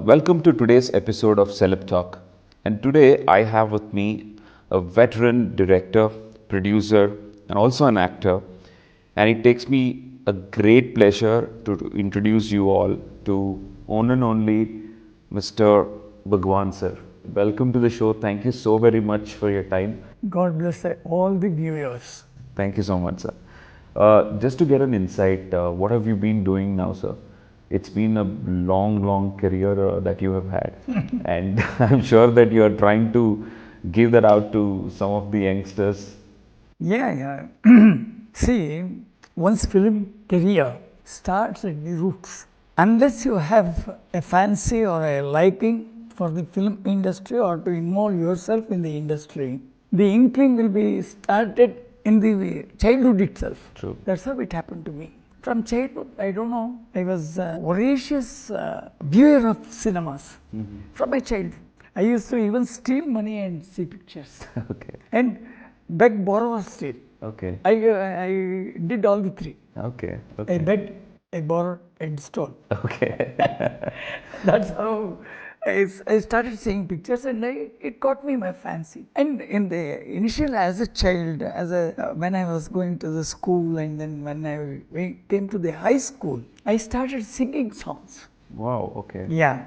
Welcome to today's episode of Celeb Talk. And today I have with me a veteran director, producer, and also an actor. And it takes me a great pleasure to introduce you all to one and only Mr. Bhagwan sir. Welcome to the show. Thank you so very much for your time. God bless all the viewers. Thank you so much, sir. Just to get an insight, what have you been doing now, sir? It's been a long career that you have had, and I'm sure that you are trying to give that out to some of the youngsters. Yeah. See, one's film career starts at the roots. Unless you have a fancy or a liking for the film industry or to involve yourself in the industry, the inkling will be started in the childhood itself. True. That's how it happened to me. From childhood, I don't know, I was a voracious viewer of cinemas from my childhood. I used to even steal money and see pictures. Okay. And beg, borrow, or steal. Okay. I did all the three. Okay. I Okay. begged, I borrowed, and stole. Okay. That's how I started seeing pictures, and it caught me my fancy. And in the initial, as a child, when I was going to the school, and then when I came to the high school, I started singing songs. Wow. Okay. Yeah.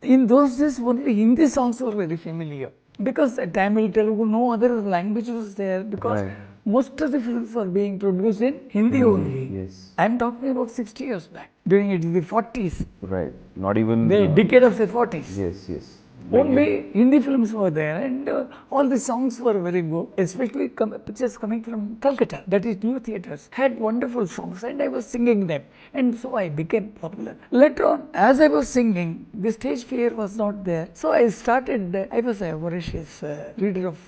In those days, only Hindi songs were very familiar. Because Tamil, Telugu, no other language was there. Because Right. most of the films were being produced in Hindi only. Yes. I'm talking about 60 years back, during it in the 40s, Right. Not even. the decade of the 40s. Yes. Only Hindi films were there, and all the songs were very good, especially pictures coming from Calcutta, that is new theatres, had wonderful songs, and I was singing them, and so I became popular. Later on, as I was singing, the stage fear was not there, so I started, I was a voracious reader of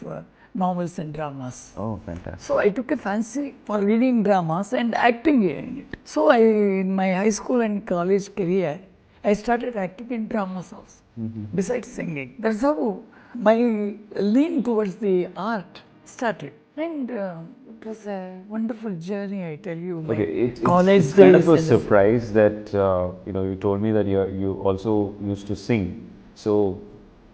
novels and dramas. Oh, fantastic. So I took a fancy for reading dramas and acting in it. So in my high school and college career, I started acting in dramas also, besides singing. That's how my lean towards the art started. And it was a wonderful journey, I tell you. My Okay, college it's kind of days a and surprise that you told me that you also used to sing. So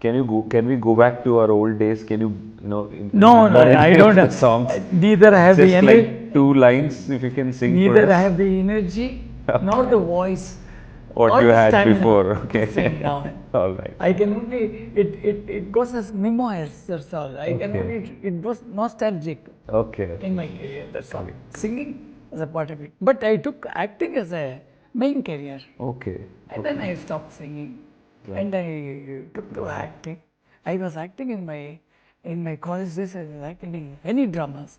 can we go back to our old days? Can you No, remember I any don't of the have. songs? Neither I have Just the energy. like two lines, if you can sing for Neither I us. have the energy nor the voice. What or you the had stamina before, to sing okay. now. All right. I can only, it goes as memoirs, that's all. I can Okay. only, it was nostalgic Okay. in my career, that's all. Singing was a part of it. But I took acting as a main career. Okay. And then I stopped singing. Right. And I took to acting. I was acting in my college days. I was acting in many dramas.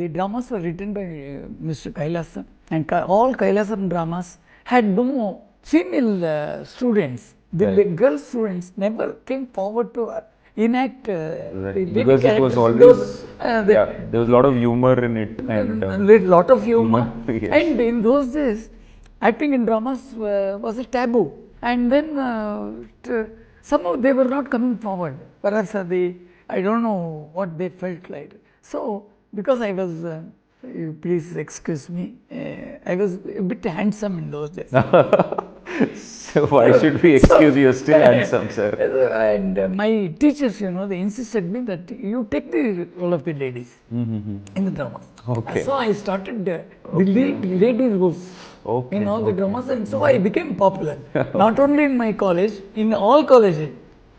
The dramas were written by Mr. Kailasam, and all Kailasam dramas had no female students. The Right. girl students never came forward to enact Right. the lead Because it was characters. always The- yeah, there was a lot of humor in it and a lot of humor. Yes. And in those days, acting in dramas was a taboo. And then somehow they were not coming forward. Perhaps I don't know what they felt like. So, because I was, please excuse me, I was a bit handsome in those days. So why should we excuse you? You're still handsome, sir. And my teachers, they insisted me that you take the role of the ladies in the drama. Okay. So I started the lady roles Okay, in all the dramas, and so I became popular. Not only in my college, in all colleges,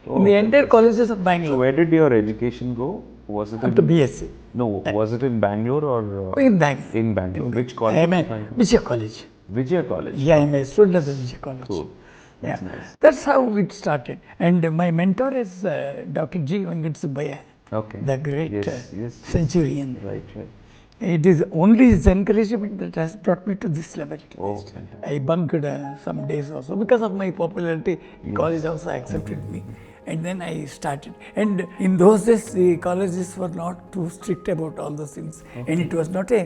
in the entire colleges of So Bangalore, where did your education go? Was it up to in BSc. no? Was it in Bangalore or In Bangalore. in Bangalore? Which I college? am a Vijay College. Vijay College. Yeah, I'm a student of the Vijay College. Cool. Yeah, That's nice. that's how it started. And my mentor is Dr. G. Venkat Subbaya, Okay. the great Yes. centurion. Right. It is only his encouragement that has brought me to this level. Oh, fantastic. I bunked some days also because of my popularity. College also accepted me, and then I started. And in those days, the colleges were not too strict about all those things, and it was not a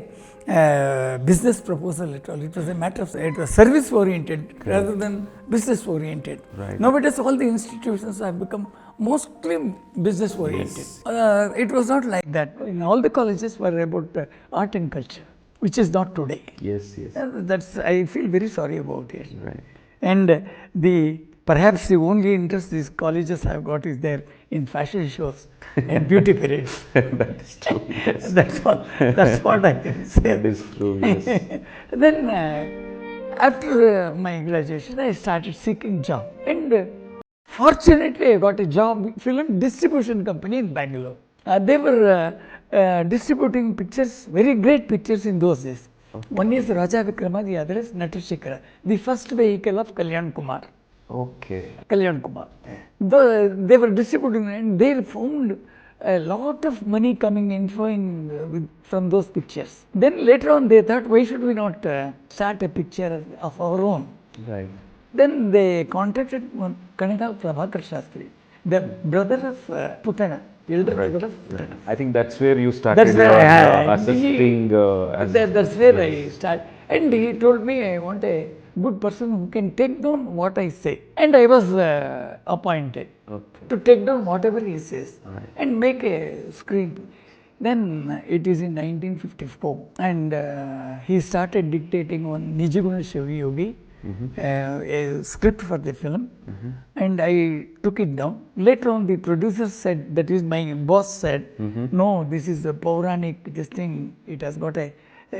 business proposal at all. It was a matter of it was service oriented rather than business oriented. Right. Nowadays, all the institutions have become mostly business oriented. It was not like that. In all the colleges were about art and culture, which is not today. Yes. That's I feel very sorry about it. Right. And the Perhaps the only interest these colleges have got is there in fashion shows and beauty parades. That is true. Yes. That's what I can say. That is true. Yes. Then after my graduation, I started seeking job, and fortunately, I got a job with film distribution company in Bangalore. They were distributing pictures, very great pictures in those days. One is Raja Vikrama, the other is Natashekara, the first vehicle of Kalyan Kumar. Okay. Kalyan Kumar. They were distributing, and they found a lot of money coming in from those pictures. Then later on, they thought, why should we not start a picture of our own? Right. Then they contacted one Kannada Prabhakar Shastri, the brother of Putana, elder brother of Putana. I think that's where you started That's where assisting. that's where I started. And he told me, I want a good person who can take down what I say. And I was appointed to take down whatever he says and make a screen. Then it is in 1954, and he started dictating on Nijiguna Shivi Yogi, a script for the film, and I took it down. Later on, the producer said, that is my boss said, no, this is a Pauranic, this thing, it has got a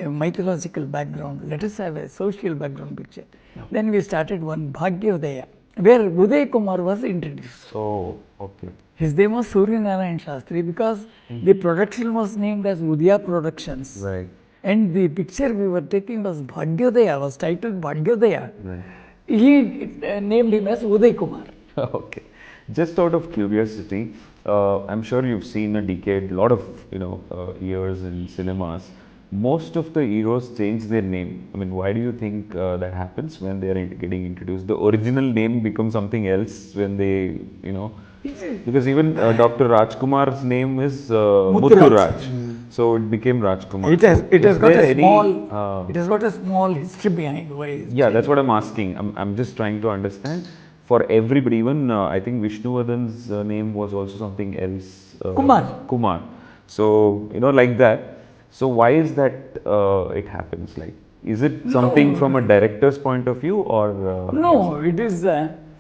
mythological background, let us have a social background picture. Then we started one Bhagyodaya, where Uday Kumar was introduced. Oh, okay. His name was Surya Narayan Shastri because the production was named as Udaya Productions. Right. And the picture we were taking was Bhagyodaya, was titled Bhagyodaya. Right. He named him as Uday Kumar. Okay. Just out of curiosity, I'm sure you've seen a decade, a lot of years in cinemas. Most of the heroes change their name. I mean, why do you think that happens when they are getting introduced? The original name becomes something else when they, because even Dr. Rajkumar's name is Mutturaj. So it became Rajkumar. It has got a small history behind why. Yeah, that's what I'm asking. I'm just trying to understand. For everybody, even I think Vishnuvardhan's name was also something else. Kumar. So, like that. So why is that it happens? Like, is it something from a director's point of view, or? No, it is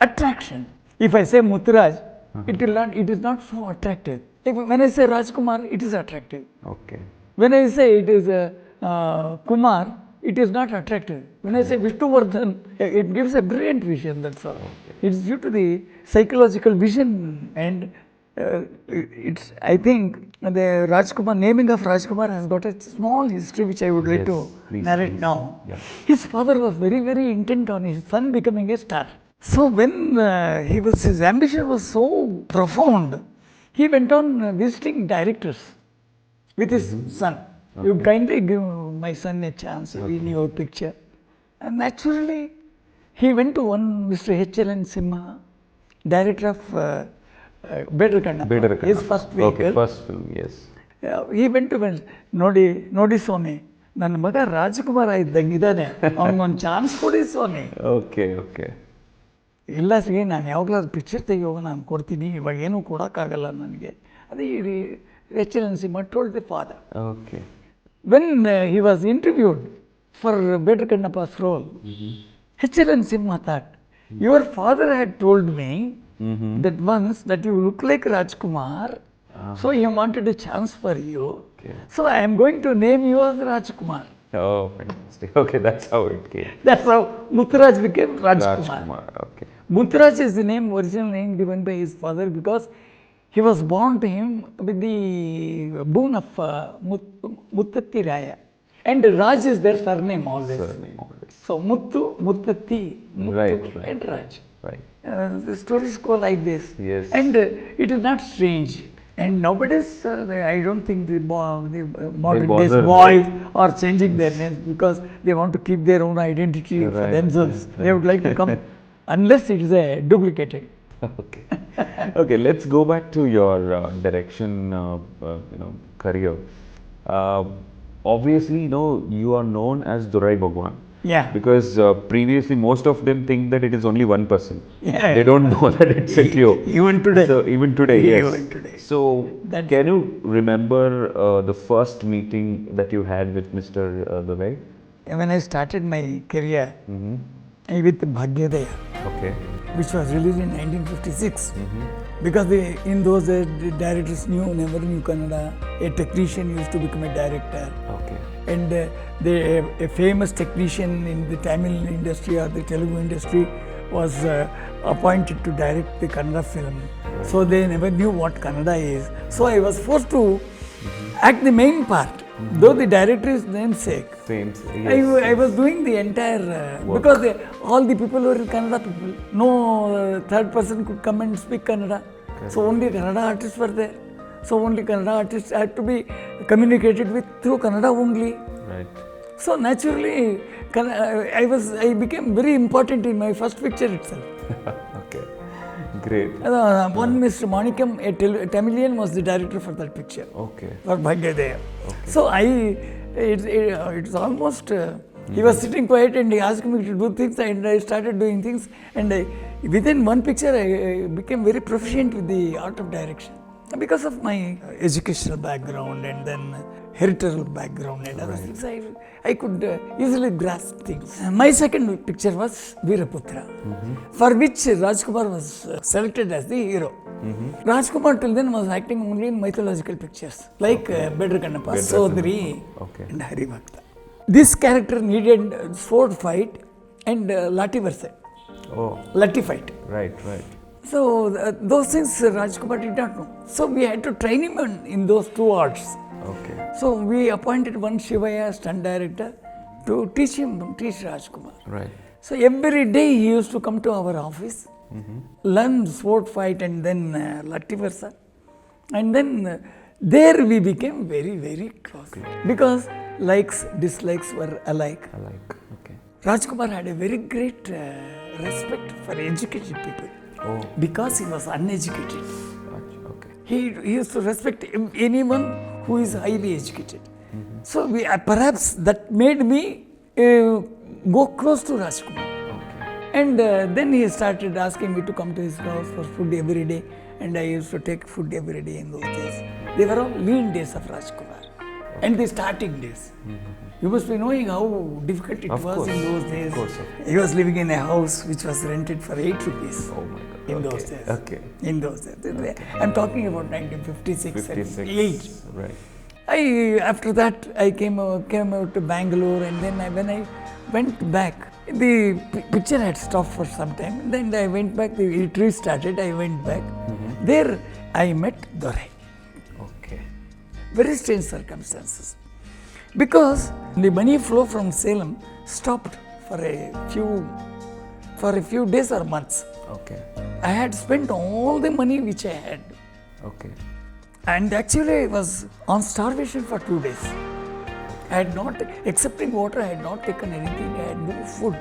attraction. If I say Mutturaj, it is not so attractive. When I say Rajkumar, it is attractive. Okay. When I say it is Kumar, it is not attractive. When I say Vishnuvardhan, it gives a brilliant vision, that's all. Okay. It's due to the psychological vision, and I think the Rajkumar, naming of Rajkumar has got a small history which I would like to narrate now. Yeah. His father was very, very intent on his son becoming a star. So when his ambition was so profound, he went on visiting directors with his son. Okay. You kindly give my son a chance in your picture. And naturally, he went to one Mr. H.L.N. Simha, director of Veteran, his first vehicle. Okay, first film, yes. He went to Nodi Swami. ನನ್ನ ಮಗ ರಾಜಕುಮಾರ ಇದ್ದಂಗಿದ್ದಾನೆ, ಅವನಿಗೊಂದು chance ಕೊಡಿ ಸ್ವಾಮಿ. Okay. ಇಲ್ಲ C, ನಾನು ಯಾವಾಗಲಾದ್ರು picture ತೆಗಿಯೋಗ ನಾನು ಕೊಡ್ತೀನಿ, ಇವಾಗ ಏನೂ ಕೊಡೋಕ್ಕಾಗಲ್ಲ ನನಗೆ. ಅದೇ H.L.N. Simha told the father. Okay. When he was interviewed for Bedra Kannappa's role, H.L.N. Simha thought, your father had told me that once that you look like Rajkumar, so he wanted a chance for you. Okay. So I am going to name you as Rajkumar. Oh, fantastic. Okay, that's how it came. That's how Mutturaj became Rajkumar. Okay. Mutturaj is the original name given by his father because he was born to him with the boon of Muttatti Raya. And Raj is their surname always. So Muttu, Muttatti, Muttu and Raj. Right. The stories go like this. Yes. And it is not strange. And nowadays, I don't think the modern days boys are changing their names because they want to keep their own identity for themselves. They would like to come, unless it is a duplicated. Okay. Okay, let's go back to your direction, career. Obviously, you are known as Dorai Bhagwan. Yeah. Because previously, most of them think that it is only one person. Yeah. They don't know that it's a trio. Even today. So even today, yes. Even today. So can you remember the first meeting that you had with Mr. When I started my career with Bhagyodaya. Okay. which was released in 1956. Because in those days, the directors never knew Kannada. A technician used to become a director. Okay. And a famous technician in the Tamil industry or the Telugu industry was appointed to direct the Kannada film. So they never knew what Kannada is. So I was forced to act the main part, though the director is namesake. Same. Yes. I was doing the entire, because all the people were Kannada people. No third person could come and speak Kannada. So only Kannada artists were there. So only Kannada artists had to be communicated with through Kannada only. Right. So naturally, I became very important in my first picture itself. Okay. Great. One Mr. Manikam, a Tamilian, was the director for that picture. Okay. For Bhagavan. Okay. So it's almost, he was sitting quiet and he asked me to do things and I started doing things, and within one picture I became very proficient with the art of direction. Because of my educational background and then heritable background and other things, I could easily grasp things. My second picture was Veeraputra, for which Rajkumar was selected as the hero. Rajkumar till then was acting only in mythological pictures like Bedra Kannappa, Sodri, and Haribhakta. This character needed sword fight and Lati Versa. Lati fight. Right. So those things Rajkumar did not know. So we had to train him in those two arts. Okay. So we appointed one Shivaya stunt director to teach Rajkumar. Right. So every day he used to come to our office, learn sword fight and then Lati Versa. And then there we became very, very close. Because likes, dislikes were alike. Okay. Rajkumar had a very great respect for educated people. Because he was uneducated. Okay. He used to respect anyone who is highly educated. So perhaps that made me go close to Rajkumar. Okay. And then he started asking me to come to his house for food every day, and I used to take food every day in those days. They were all lean days of Rajkumar and the starting days. You must be knowing how difficult it was in those days. He was living in a house which was rented for 8 rupees. Oh my God. In those days. Okay. In those days. I'm talking about 1956 and 8. Right. After that, I came out to Bangalore, and then when I went back, the picture had stopped for some time. Then I went back, it restarted, I went back. There I met Dorai. Okay. Very strange circumstances. Because the money flow from Salem stopped for a few days or months. Okay. I had spent all the money which I had. Okay. And actually I was on starvation for 2 days. I had not, excepting water, I had not taken anything, I had no food.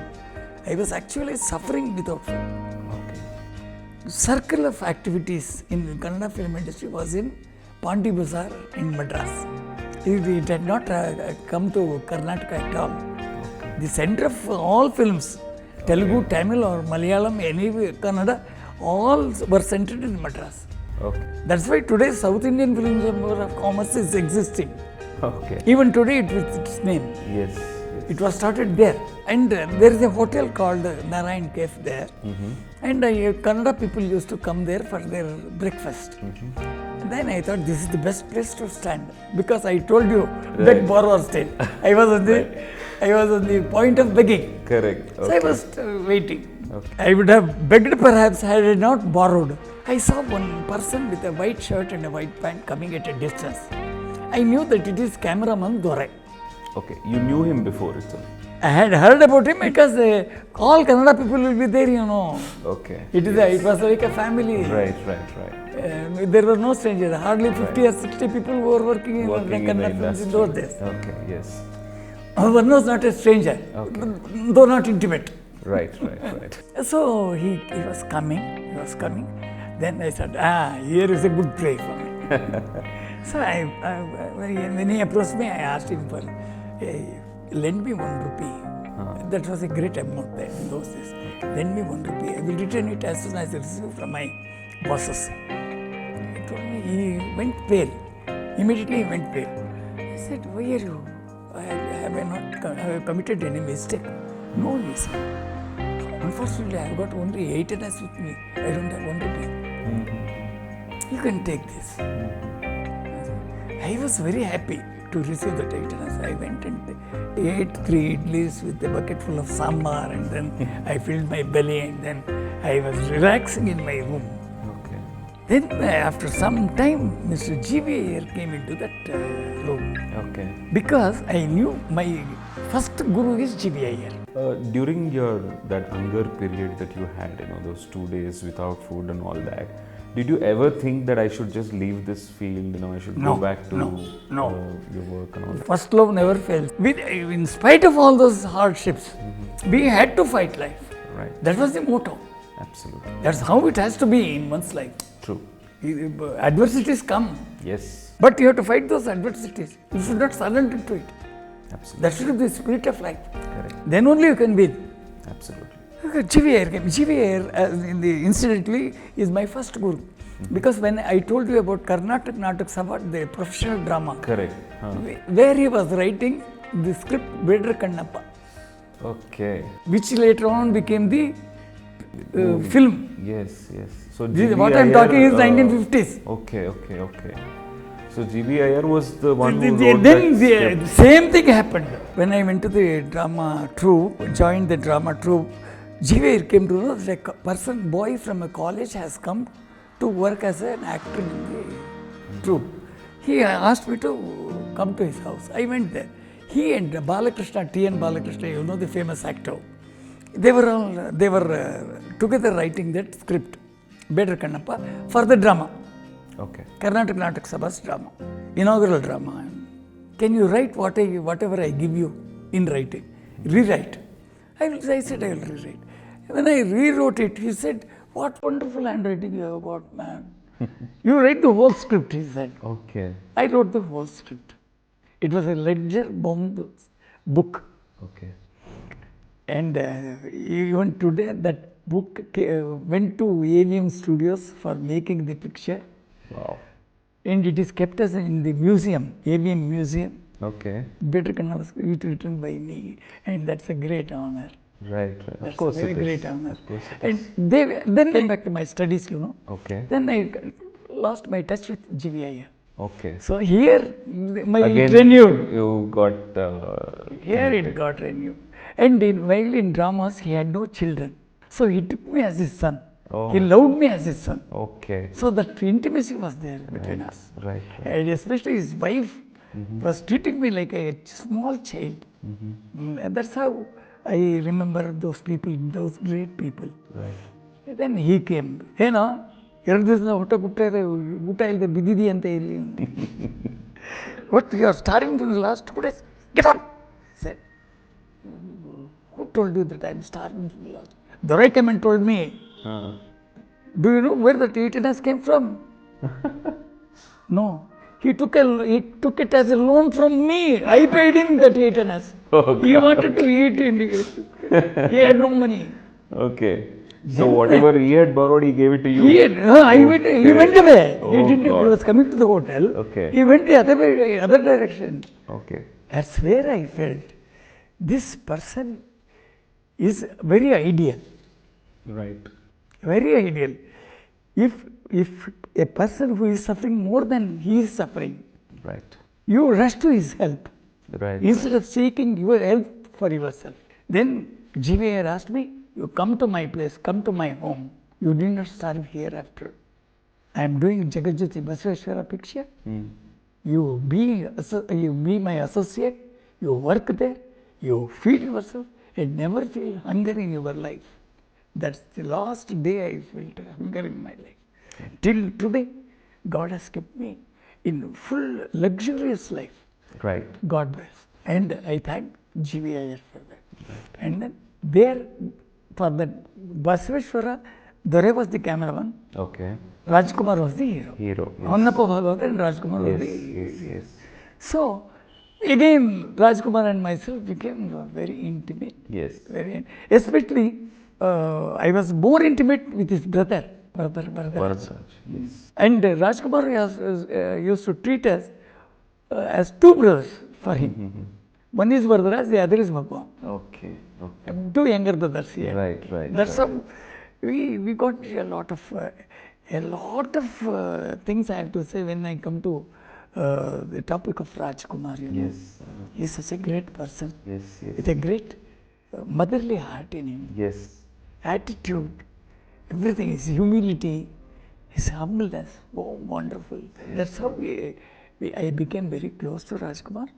I was actually suffering without food. Okay. Circle of activities in the Kannada film industry was in Pandi Bazaar in Madras. It had not come to Karnataka at all. Okay. The center of all films, Telugu, Tamil or Malayalam, any Kannada, all were centered in Madras. Okay. That's why today South Indian Film Chamber of Commerce is existing. Okay. Even today it with its name. Yes. It was started there. And there is a hotel called Narayan Cafe there. And Kannada people used to come there for their breakfast. Then I thought this is the best place to stand, because I told you, beg, borrow or steal. I was on the point of begging. Correct. So I was waiting. I would have begged perhaps had I not borrowed. I saw one person with a white shirt and a white pant coming at a distance. I knew that it is cameraman Dorai. Okay. You knew him before itself. I had heard about him because all Kannada people will be there, you know. Okay. It was like a family. Right. There were no strangers. Hardly 50 or 60 people who were working in Kannada films in those days. Okay, yes. One was not a stranger, though not intimate. Right. So he was coming. Then I said, here is a good play for me. So when he approached me, I asked him for, lend me 1 rupee. That was a great amount then in those days. Lend me 1 rupee. I will return it as soon as I receive from my bosses. He told me, he went pale. Immediately he went pale. I said, why are you? Have I committed any mistake? No, he said. unfortunately I have got only 8 annas with me. I don't have 1 rupee. You can take this. I was very happy to receive that 8 annas. I went and ate 3 idlis with a bucket full of sambar, and then I filled my belly, and then I was relaxing in my room. Okay. Then after some time, Mr. G.V. Iyer came into that room. Okay. Because I knew my first guru is G.V. Iyer. During that hunger period that you had, those 2 days without food and all that, did you ever think that I should just leave this field? I should go back to your work and all that? First love never fails. In spite of all those hardships, we had to fight life. Right. That was the motto. Absolutely. That's how it has to be in one's life. True. Adversities come, Yes. but you have to fight those adversities. You should not surrender to it. Absolutely. That should be the spirit of life. Correct. Then only you can win. Absolutely. G.V. Iyer came. G.V. Iyer, incidentally, is my first guru. Because when I told you about Karnataka Natak Sabha, the professional drama, Correct. where he was writing the script Vedra Kannappa, Okay. which later on became the film. Yes, yes. So What I am talking is 1950s. Okay. So G.V. Iyer was the one who wrote Then that the same thing happened. When I went to the drama troupe, joined the drama troupe, G.V. Iyer came to know that a boy from a college has come to work as an actor in the troupe. He asked me to come to his house. I went there. He and Balakrishna, T.N. Balakrishna, the famous actor, they were together writing that script, Vedra Kannappa, for the drama. Okay. Karnataka Natak Sabha's drama, inaugural drama. Can you write whatever I give you in writing? Rewrite. I said I will rewrite. When I rewrote it, he said, "What wonderful handwriting you have got, man. You write the whole script," he said. Okay. I wrote the whole script. It was a ledger-bound book. Okay. And even today, that book went to AVM Studios for making the picture. Wow. And it is kept as in the museum, AVM Museum. Okay. Better Kannada, it written by me. And that's a great honor. Right. That's Of course a very it is. great honor. Of course it is. And then came back to my studies, Okay. Then I lost my touch with G.V. Iyer. Okay. So here, my Again, it renewed. you got. Here it got renewed. And while in dramas, he had no children. So he took me as his son. Oh. He loved me as his son. Okay. So that intimacy was there between us. Right. And especially his wife was treating me like a small child. And that's how I remember those people, those great people. Right. And then he came. ಎರಡು ದಿವಸ ಊಟ ಕೊಟ್ಟರೆ ಊಟ ಇಲ್ಲದೆ ಬಿದ್ದಿದಿ ಅಂತ ಇಲ್ಲಿ What, you are starving for the last 2 days? Get up! Said, who told you that I am starving for the last? Dorai came and told me, do you know where the eatiness came from? No. He took it as a loan from me. I paid him that eatiness. Oh, He wanted to eat and he had no money. Okay. So whatever he had borrowed, he gave it to you. He went away. He was coming to the hotel. Okay. He went the other direction. Okay. That's where I felt this person is very ideal. Right. Very ideal. If a person who is suffering more than he is suffering, Right. you rush to his help Right. instead of seeking your help for yourself. Then G.V. Iyer asked me, you come to my place, come to my home. You did not starve hereafter. I am doing Jagajyoti Basaveshwara picture. You be my associate. You work there. You feed yourself and never feel hunger in your life. That's the last day I felt hunger in my life. Till today, God has kept me in full luxurious life. Right. God bless. And I thank G.V. Iyer for that. And then there, for that Basaveshwara, Dorai was the cameraman. Okay. Rajkumar was the hero. Hero. Yes. Honnappa Bhagavan and Rajkumar was the Yes. Yes. So, again, Rajkumar and myself became very intimate. Yes. Especially, I was more intimate with his brother. Varadraj. Yes. And Rajkumar used to treat us as two brothers for him. One is Varadraj, the other is Bhagwan. Okay. Okay. two younger brothers here. Right. That's how we got a lot of things I have to say when I come to the topic of Rajkumar. Yes. He's such a great person Yes. with a great motherly heart in him, Yes. attitude, everything, his humility, his humbleness. Oh, wonderful. That's how I became very close to Rajkumar.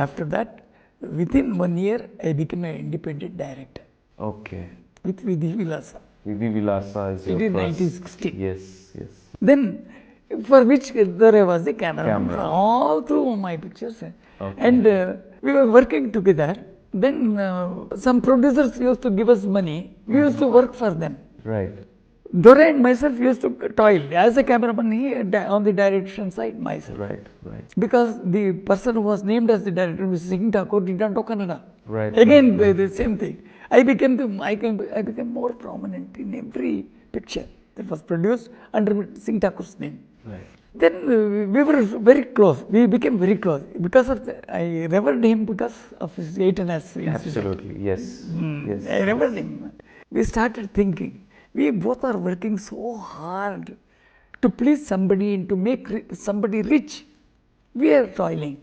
After that, within 1 year, I became an independent director Okay. with Vidhi Vilasa. Vidhi Vilasa is It your is first. 1960. Yes. Then, for which Dorai was the cameraman Camera. for all through my pictures. Okay. And we were working together. Then some producers used to give us money. We used to work for them. Right. Dorai and myself used to toil as a cameraman on the direction side myself. Right. Because the person who was named as the director, Mr. Singh Thakur, did not know Kannada. Right. Again, the same thing. I became more prominent in every picture that was produced under Singh Thakur's name. Right. Then we were very close. We became very close because of I revered him because of his 8.5 incident. Absolutely. Yes. Yes. I revered him. We started thinking, we both are working so hard to please somebody and to make somebody rich. We are toiling.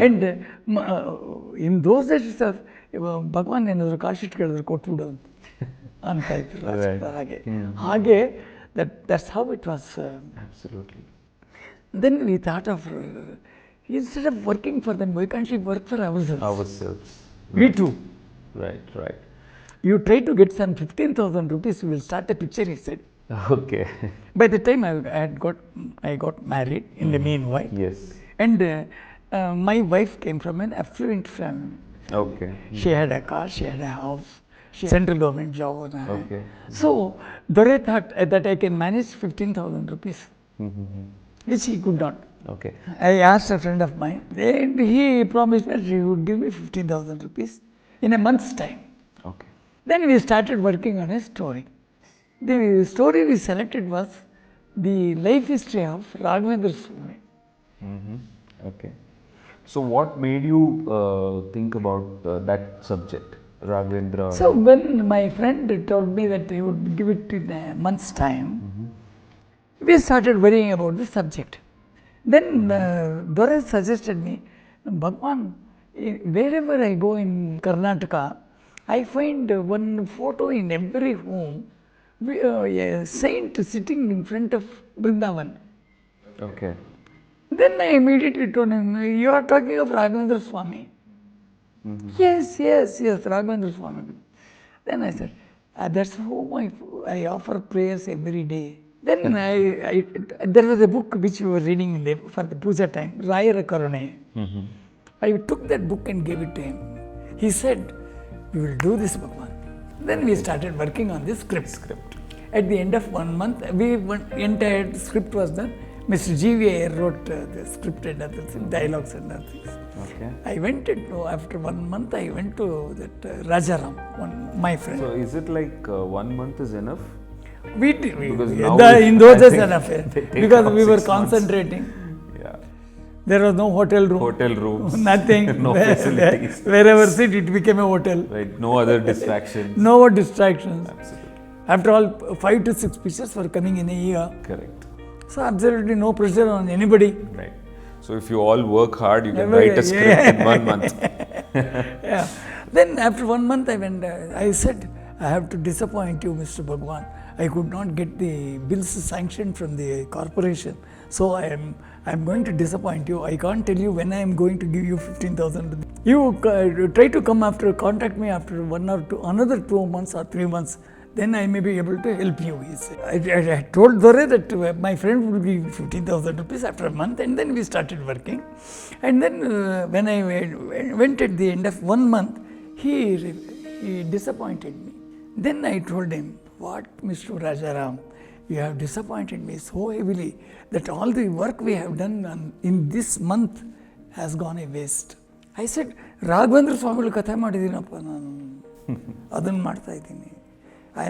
And in those days, Bhagavan ಏನಾದ್ರು ಕಾಶ್ ಇಟ್ಟು ಕೇಳಿದ್ರು ಕೊಟ್ಬಿಡು ಅಂತ ಇದ್ರು ಹಾಗೆ that's how it was. Absolutely. Then we thought of, instead of working for them, why can't we work for ourselves? We too. Right. You try to get some 15,000 rupees, we will start a picture, he said. Okay. By the time I got married in the meanwhile. Yes. And my wife came from an affluent family. Okay. She had a car, she had a house, she had central government job. Okay. So Dorai thought that I can manage 15,000 rupees, which he could not. Okay. I asked a friend of mine, and he promised that he would give me 15,000 rupees in a month's time. Okay. Then we started working on a story. The story we selected was the life history of Raghavendra Swami. Okay. So what made you think about that subject, Raghavendra? So when my friend told me that he would give it in a month's time, we started worrying about the subject. Then Dorai suggested me, Bhagwan, wherever I go in Karnataka, I find one photo in every home, a saint sitting in front of Vrindavan. Okay. Then I immediately told him, you are talking of Raghavendra Swami. Yes, Raghavendra Swami. Then I said, that's whom I offer prayers every day. Then there was a book which we were reading for the puja time, Rayara Karune. I took that book and gave it to him. He said, we will do this, Bhagwan. Then we started working on this script. At the end of 1 month, entire script was done. Mr. G.V. wrote the script and other things, dialogues and other things. Okay. I went after 1 month, I went to that Rajaram, my friend. So is it like 1 month is enough? We did. Because now In those I days think enough. they take Because up we were 6 months. concentrating. Yeah. There was no hotel room. Hotel rooms. Nothing. No facilities. Wherever sit, it became a hotel. Right. No other distractions. No more distractions. Absolutely. After all, 5 to 6 pictures were coming in a year. Correct. So absolutely no pressure on anybody. Right. So if you all work hard, you can write a script in 1 month. Yeah. Then after 1 month, I said, I have to disappoint you, Mr. Bhagwan. I could not get the bills sanctioned from the corporation. So I am going to disappoint you. I can't tell you when I am going to give you 15,000. You try to contact me after another 2 months or 3 months. Then I may be able to help you, he said. I told Dorai that my friend would give 15,000 rupees after a month, and then we started working. And then when I went at the end of 1 month, he disappointed me. Then I told him, what, Mr. Rajaram, you have disappointed me so heavily that all the work we have done in this month has gone a waste. I said, Raghavendra Swami katha madidinappa nanu. Adannu ಮಾಡ್ತಾ ಇದ್ದೀನಿ. I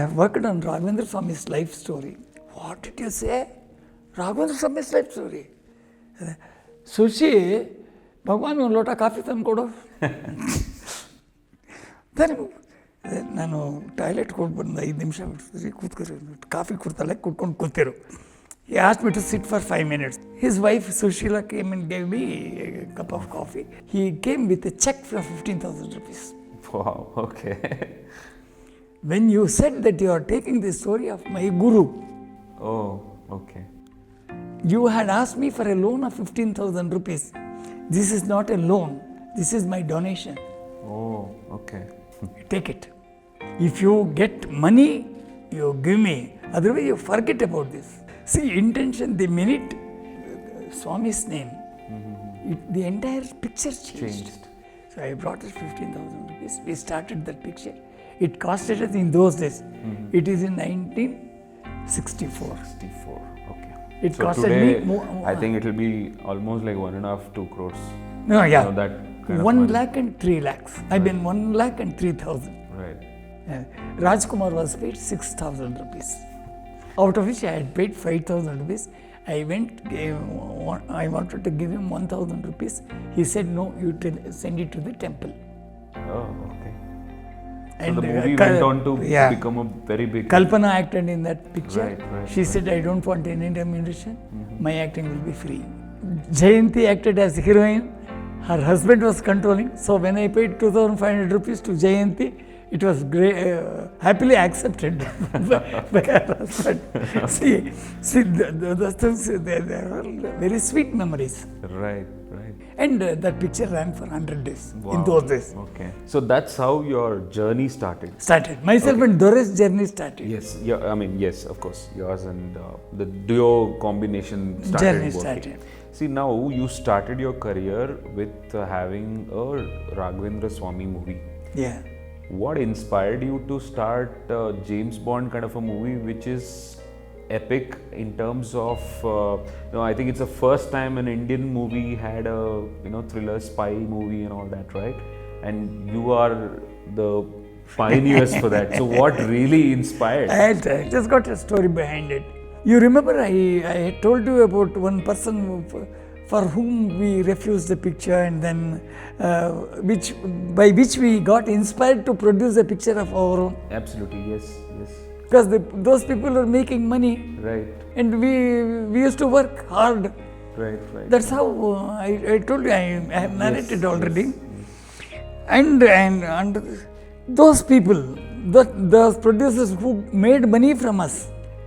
have worked on Raghavendra Swami's life story. What did you say? Raghavendra Swami's life story. Sushi, Bhagwan, one lota coffee tandu kodu. ನಾನು ಟಾಯ್ಲೆಟ್ಗೆ ಹೋಗಿ ಬಂದು 5 ನಿಮಿಷ ಬಿಡ್ತಿದ್ರಿ ಕೂತ್ಕೊರಿ coffee ಕೊಡ್ತಾಳೆ ಕುಟ್ಕೊಂಡು ಕೂತಿರು. He asked me to sit for 5 minutes. His wife Sushila came and gave me a cup of coffee. He came with a check for 15,000 rupees. Wow, okay. When you said that you are taking the story of my guru, Oh, okay. you had asked me for a loan of 15,000 rupees. This is not a loan. This is my donation. Oh, okay. Take it. If you get money, you give me. Otherwise, you forget about this. See, intention, the minute Swami's name, the entire picture changed. So I brought us 15,000 rupees. We started that picture. It costed us in those days. It is in 1964. 64, okay. It So costed today, me more. I think it will be almost like 1.5-2 crores. No, yeah. You know, that kind of 1 money. lakh and 3 lakhs. I've been 1 lakh and 3,000. Right. Rajkumar was paid 6,000 rupees. Out of which I had paid 5,000 rupees. I wanted to give him 1,000 rupees. He said, no, you send it to the temple. Oh, okay. So And the movie went on to become a very big... Kalpana acted in that picture. Right, She said, I don't want any remuneration. My acting will be free. Jayanti acted as heroine. Her husband was controlling. So when I paid 2,500 rupees to Jayanti, it was great, happily accepted by her husband. See, those things, they are all very sweet memories. Right, right. And that picture ran for 100 days Wow. in those days. Okay. So that's how your journey started. Myself and Dorai's journey started. Yes, yeah, I mean, yes, of course. Yours and the duo combination started Journey working. started. See, now you started your career with having a Raghavendra Swami movie. Yeah. What inspired you to start James Bond kind of a movie, which is epic in terms of, I think it's the first time an Indian movie had a, thriller spy movie and all that, right? And you are the pioneers for that. So what really inspired? I just got a story behind it. You remember I had told you about one person for whom we refused the picture, and then by which we got inspired to produce a picture of our own. Absolutely, yes. Because those people are making money. Right. And we used to work hard. Right. That's how I told you, I have narrated already. And those people, those producers who made money from us,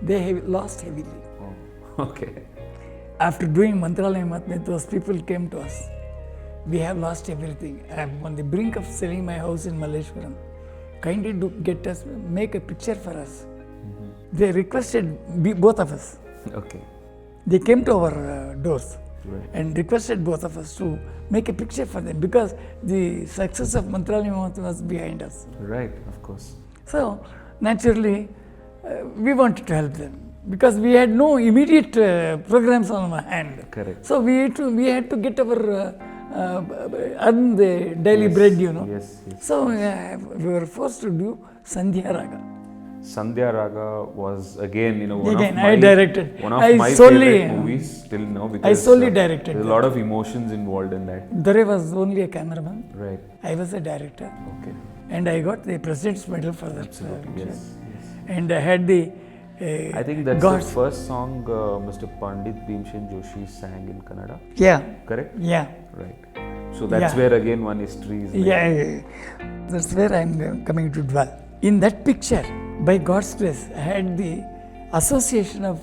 they have lost heavily. Oh, okay. After doing Mantralayam Matme, those people came to us. We have lost everything. I am on the brink of selling my house in Malleshwaram. Kindly do get us, make a picture for us. They requested both of us. Okay. They came to our doors and requested both of us to make a picture for them, because the success of Mantralayam Matme was behind us. Right, of course. So, naturally, we wanted to help them, because we had no immediate programs on our hand. Correct. So we had to get our earn the daily bread, Yes. So we were forced to do Sandhya Raga. Sandhya Raga was again, I directed. One of my solely, favorite movies till now, because I solely directed. There's a lot of emotions involved in that. Dorai was only a cameraman. Right. I was a director. Okay. And I got the President's Medal for that. Absolutely. Yes. And I had the. I think that's the first song Mr. Pandit Bhimsen Joshi sang in Kannada. Yeah. Correct? Yeah. Right. So that's where again one history is. That's where I'm coming to dwell. In that picture, by God's grace, I had the association of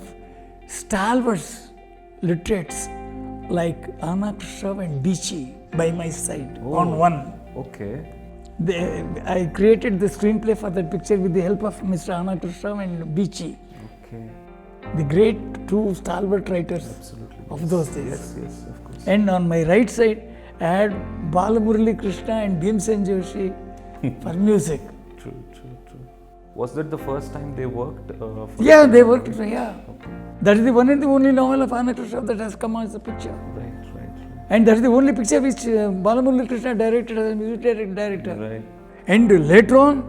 stalwarts literates like Anna Krishna and Bichi by my side on one. Okay. I created the screenplay for that picture with the help of Mr. Anna Krishna and Bichi. Okay. The great two stalwart writers of those days. Yes, of course. And on my right side, I had Balamurali Krishna and Bhimsen Joshi for music. True. Was that the first time they worked? They worked. Yeah. Okay. That is the one and the only novel of Anna Krishna that has come as a picture. Right. And that is the only picture which Balamurali Krishna directed as a music director. Right. And later on,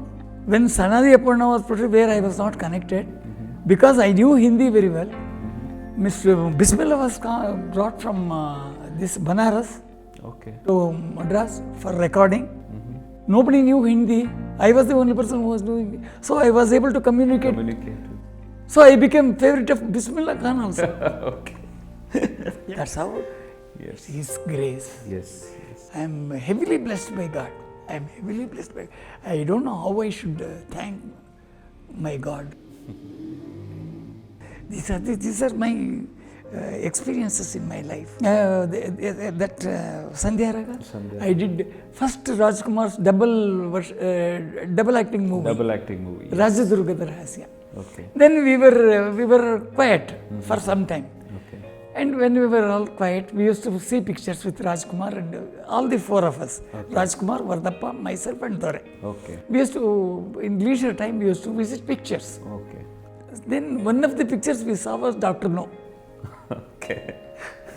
when Sanadi Aparna was produced, where I was not connected, because I knew Hindi very well, Mr. Bismillah was brought from this Banaras to Madras for recording. Nobody knew Hindi. I was the only person who was doing it. So I was able to communicate. Communicate. So I became favorite of Bismillah Khan also. Okay. That's how Yes. His grace. Yes. Yes. I am heavily blessed by God. I am heavily blessed by. I don't know how I should thank my God. These are my experiences in my life. That Sandhya Raga, I did first Rajkumar's double acting movie. Double acting movie. Rajadurgada Rahasya. Okay. Then we were quiet for some time. Okay. And when we were all quiet, we used to see pictures with Rajkumar and all the four of us. Okay. Rajkumar, Vardappa, myself and Dorai. Okay. We used to, in leisure time, we used to visit pictures. Okay. Then one of the pictures we saw was Dr. No. Okay.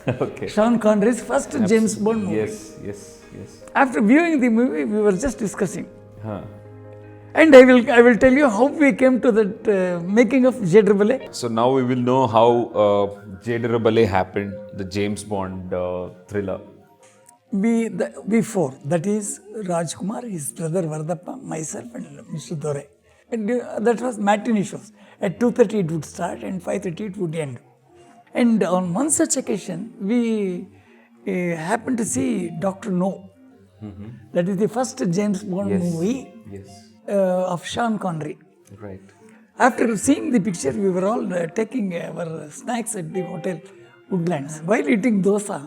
Okay. Sean Connery's first James Bond movie. Yes. Yes. Yes. After viewing the movie, we were just discussing. Huh. And I will tell you how we came to that making of Jedrabale. So now we will know how Jedrabale happened, the James Bond thriller. We four, that is Rajkumar, his brother Vardappa, myself and Mr. Dorai. And that was matinee shows. At 2:30 it would start and 5:30 it would end. And on one such occasion, we happened to see Dr. No. Mm-hmm. That is the first James Bond movie. Yes. Of Sean Connery. Right. After seeing the picture, we were all taking our snacks at the hotel Woodlands. While eating dosa,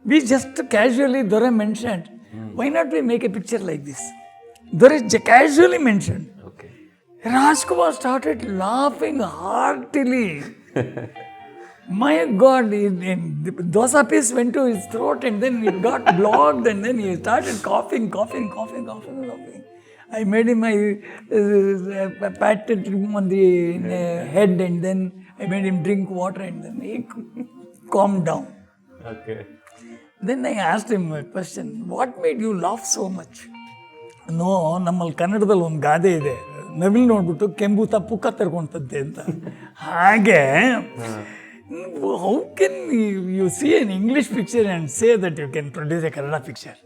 we just casually, Dorai mentioned, why not we make a picture like this? Dorai casually mentioned. Okay. Rajkumar started laughing heartily. My God, the dosa piece went to his throat and then it got blocked and then he started coughing. I made him patted him on the head and then I made him drink water and then he calmed down. Okay. Then I asked him a question, what made you laugh so much? No, ನಮ್ಮಲ್ಲಿ ಕನ್ನಡದಲ್ಲಿ ಒಂದು ಗಾದೆ ಇದೆ, ನವಿಲು ನೋಡ್ಬಿಟ್ಟು ಕೆಂಬು ಪುಕ್ಕ ತರ್ಕೊಂತದ್ದೆ ಅಂತ. ಹಾಗೆ how can you see an English picture and say that you can produce a Kannada picture?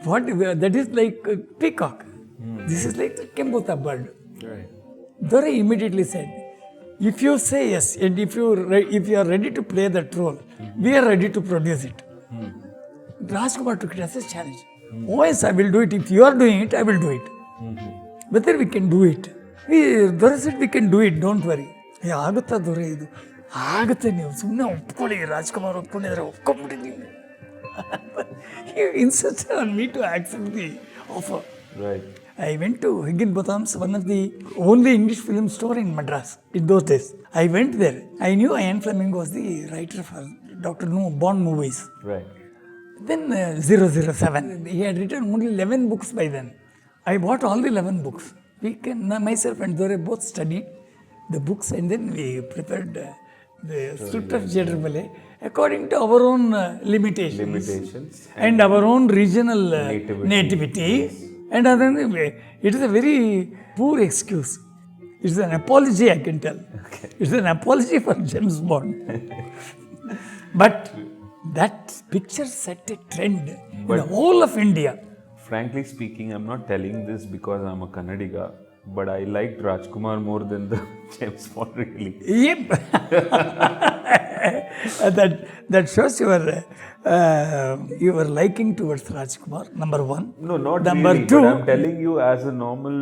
What, that is like a peacock. This is like the Kembuta bird. Right. Dorai immediately said, if you say yes and if you are ready to play that role, we are ready to produce it. Rajkumar took it as a challenge. Oh yes, I will do it. If you are doing it, I will do it. Whether we can do it. Dorai said, we can do it, don't worry. ಆಗುತ್ತಾ ದೊರೆ ಇದು? ಆಗುತ್ತೆ, ನೀವು ಸುಮ್ಮನೆ ಒಪ್ಕೊಳ್ಳಿ, Rajkumar ಒಪ್ಕೊಂಡಿದ್ರೆ ಒಪ್ಕೊಂಡ್ಬಿಟ್ಟಿದ್ದೀನಿ. He insisted on me to accept the offer. Right. I went to Higginbotham's, one of the only English film store in Madras in those days. I went there. I knew Ian Fleming was the writer for Dr. No Bond movies. Right. Then 007. He had written only 11 books by then. I bought all the 11 books. Myself and Dorai both studied the books and then we prepared the script of Jedrabale according to our own limitations and our own regional nativity. Yes. And it is a very poor excuse. It is an apology, I can tell. Okay. It is an apology for James Bond. But that picture set a trend in the whole of India. Frankly speaking, I'm not telling this because I'm a Kannadiga, but I liked Rajkumar more than the James Bond, really. Yep. that shows your liking towards Rajkumar, number one. No, not number really. Two, but I'm telling you as a normal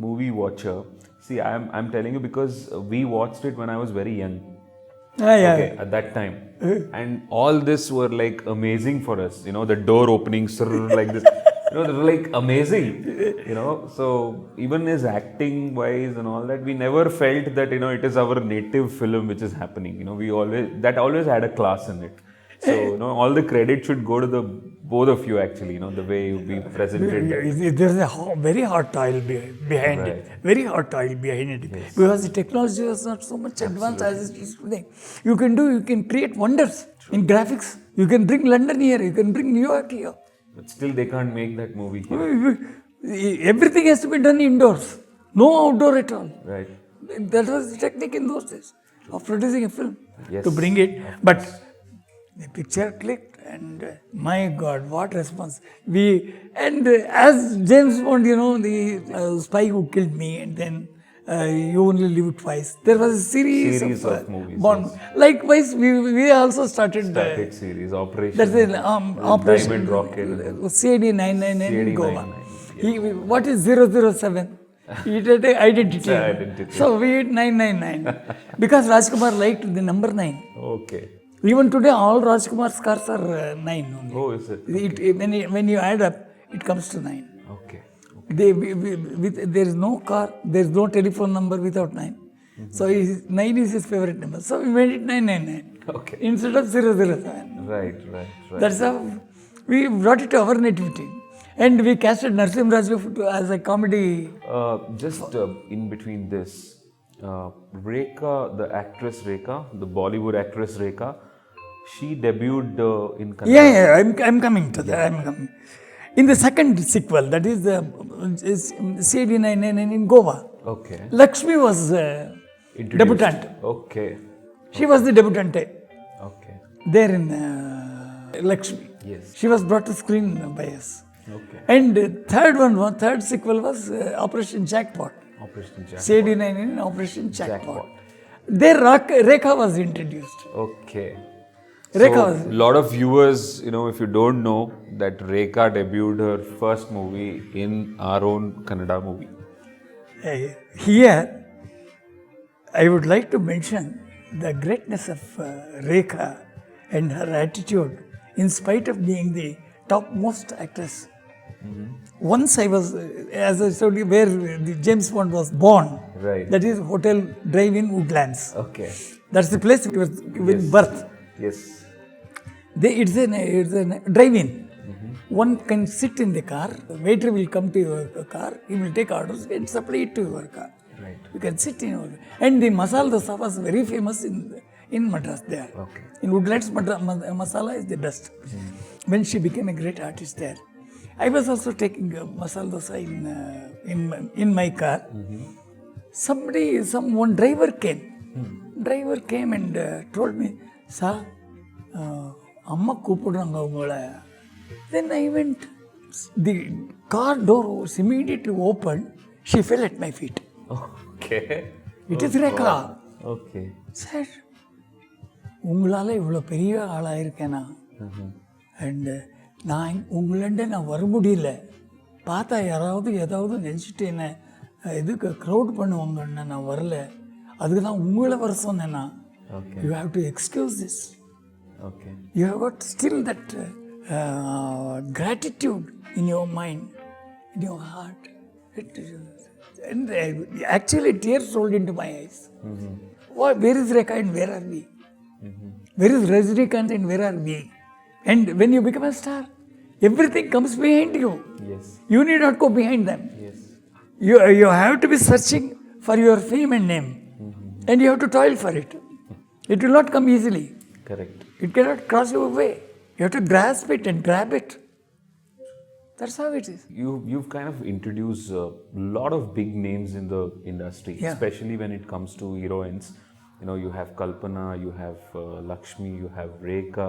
movie watcher. See, I'm telling you because we watched it when I was very young. Okay, at that time. And all this were like amazing for us. You know, the door opening like this. You know, they were like amazing. You know, so even his acting wise and all that, we never felt that, you know, it is our native film which is happening. You know, that always had a class in it. So, you know, all the credit should go to both of you actually, you know, the way we presented that. There's a very hot oil behind it. Very hot oil behind it. Yes. Because the technology was not so much advanced as it is today. You can create wonders in graphics. You can bring London here, you can bring New York here. But still they can't make that movie here. Everything has to be done indoors. No outdoor at all. Right. That was the technique in those days of producing a film. Yes. To bring it. But the picture clicked And my God, what response! As James Bond, the spy who killed me, and then you only live twice. There was a series of movies. Bond. Yes. Likewise, we also started. Static series, Operation. That's it. Operation Diamond Rocket. CAD 999 in Goa. 999, What is 007? It had an identity. Identity. So we had 999 because Rajkumar liked the number 9. Okay. Even today, all Rajkumar's cars are 9 only. Oh, is it? When you add up, it comes to 9. Okay. There is no car, there is no telephone number without 9. So 9 is his favorite number. So we made it 999 Okay. instead of 007. Right. That's how we brought it to our nativity. And we casted Narsim Raju as a comedy. Just in between this, Rekha, the actress Rekha, the Bollywood actress Rekha, she debuted in Kannada. Yeah, I'm coming to that. I'm coming. In the second sequel, that is the CAD 999 in Goa, Okay. Lakshmi was Introduced. debutant. Okay. She was the debutante Okay. there in Lakshmi. Yes. She was brought to screen by us. Okay. And third sequel was Operation Jackpot. Operation Jack. CAD 999 Operation Jackpot. Jackpot. There Rekha was introduced. Okay. Rekha So, was. lot of viewers, if you don't know, that Rekha debuted her first movie in our own Kannada movie. Here, I would like to mention the greatness of Rekha and her attitude, in spite of being the topmost actress. Once I was, as I told you, where the James Bond was born. Right. That is Hotel Drive-In Woodlands. Okay. That's the place it was with birth. Yes. It's a drive-in. One can sit in the car. The waiter will come to your car. He will take orders and supply it to your car. Right. You can sit in your. And the masala dosa was very famous in Madras there. Okay. In Woodlands, masala is the best. When she became a great artist there, I was also taking masala dosa in my car. One driver came. Driver came and told me, "Sir, Amma கூப்பிடுறாங்க உங்களை." Then I went. The car door was immediately opened. She fell at my feet. Okay. It is Rekha. Okay. Sir, உங்களால் இவ்வளோ பெரிய ஆளாக இருக்கேனா and நான் உங்களாண்ட நான் வர முடியல பார்த்தா யாராவது ஏதாவது நினச்சிட்டு என்ன இதுக்கு க்ரௌட் பண்ணுவாங்கன்னு நான் வரல அதுக்கு தான் உங்களை வர சொன்னேன்னா you have to excuse this you have got still that gratitude in your mind, in your heart. And actually tears rolled into my eyes. Where is Rekha and where are we? Where is Rajnikant and where are we? And when you become a star, everything comes behind you. Yes. You need not go behind them. Yes. You have to be searching for your fame and name. And you have to toil for it. It will not come easily. Correct. It cannot cross your way. You have to grasp it and grab it. That's how it is. You've kind of introduced a lot of big names in the industry, especially when it comes to heroines. You have Kalpana, you have Lakshmi, you have Rekha.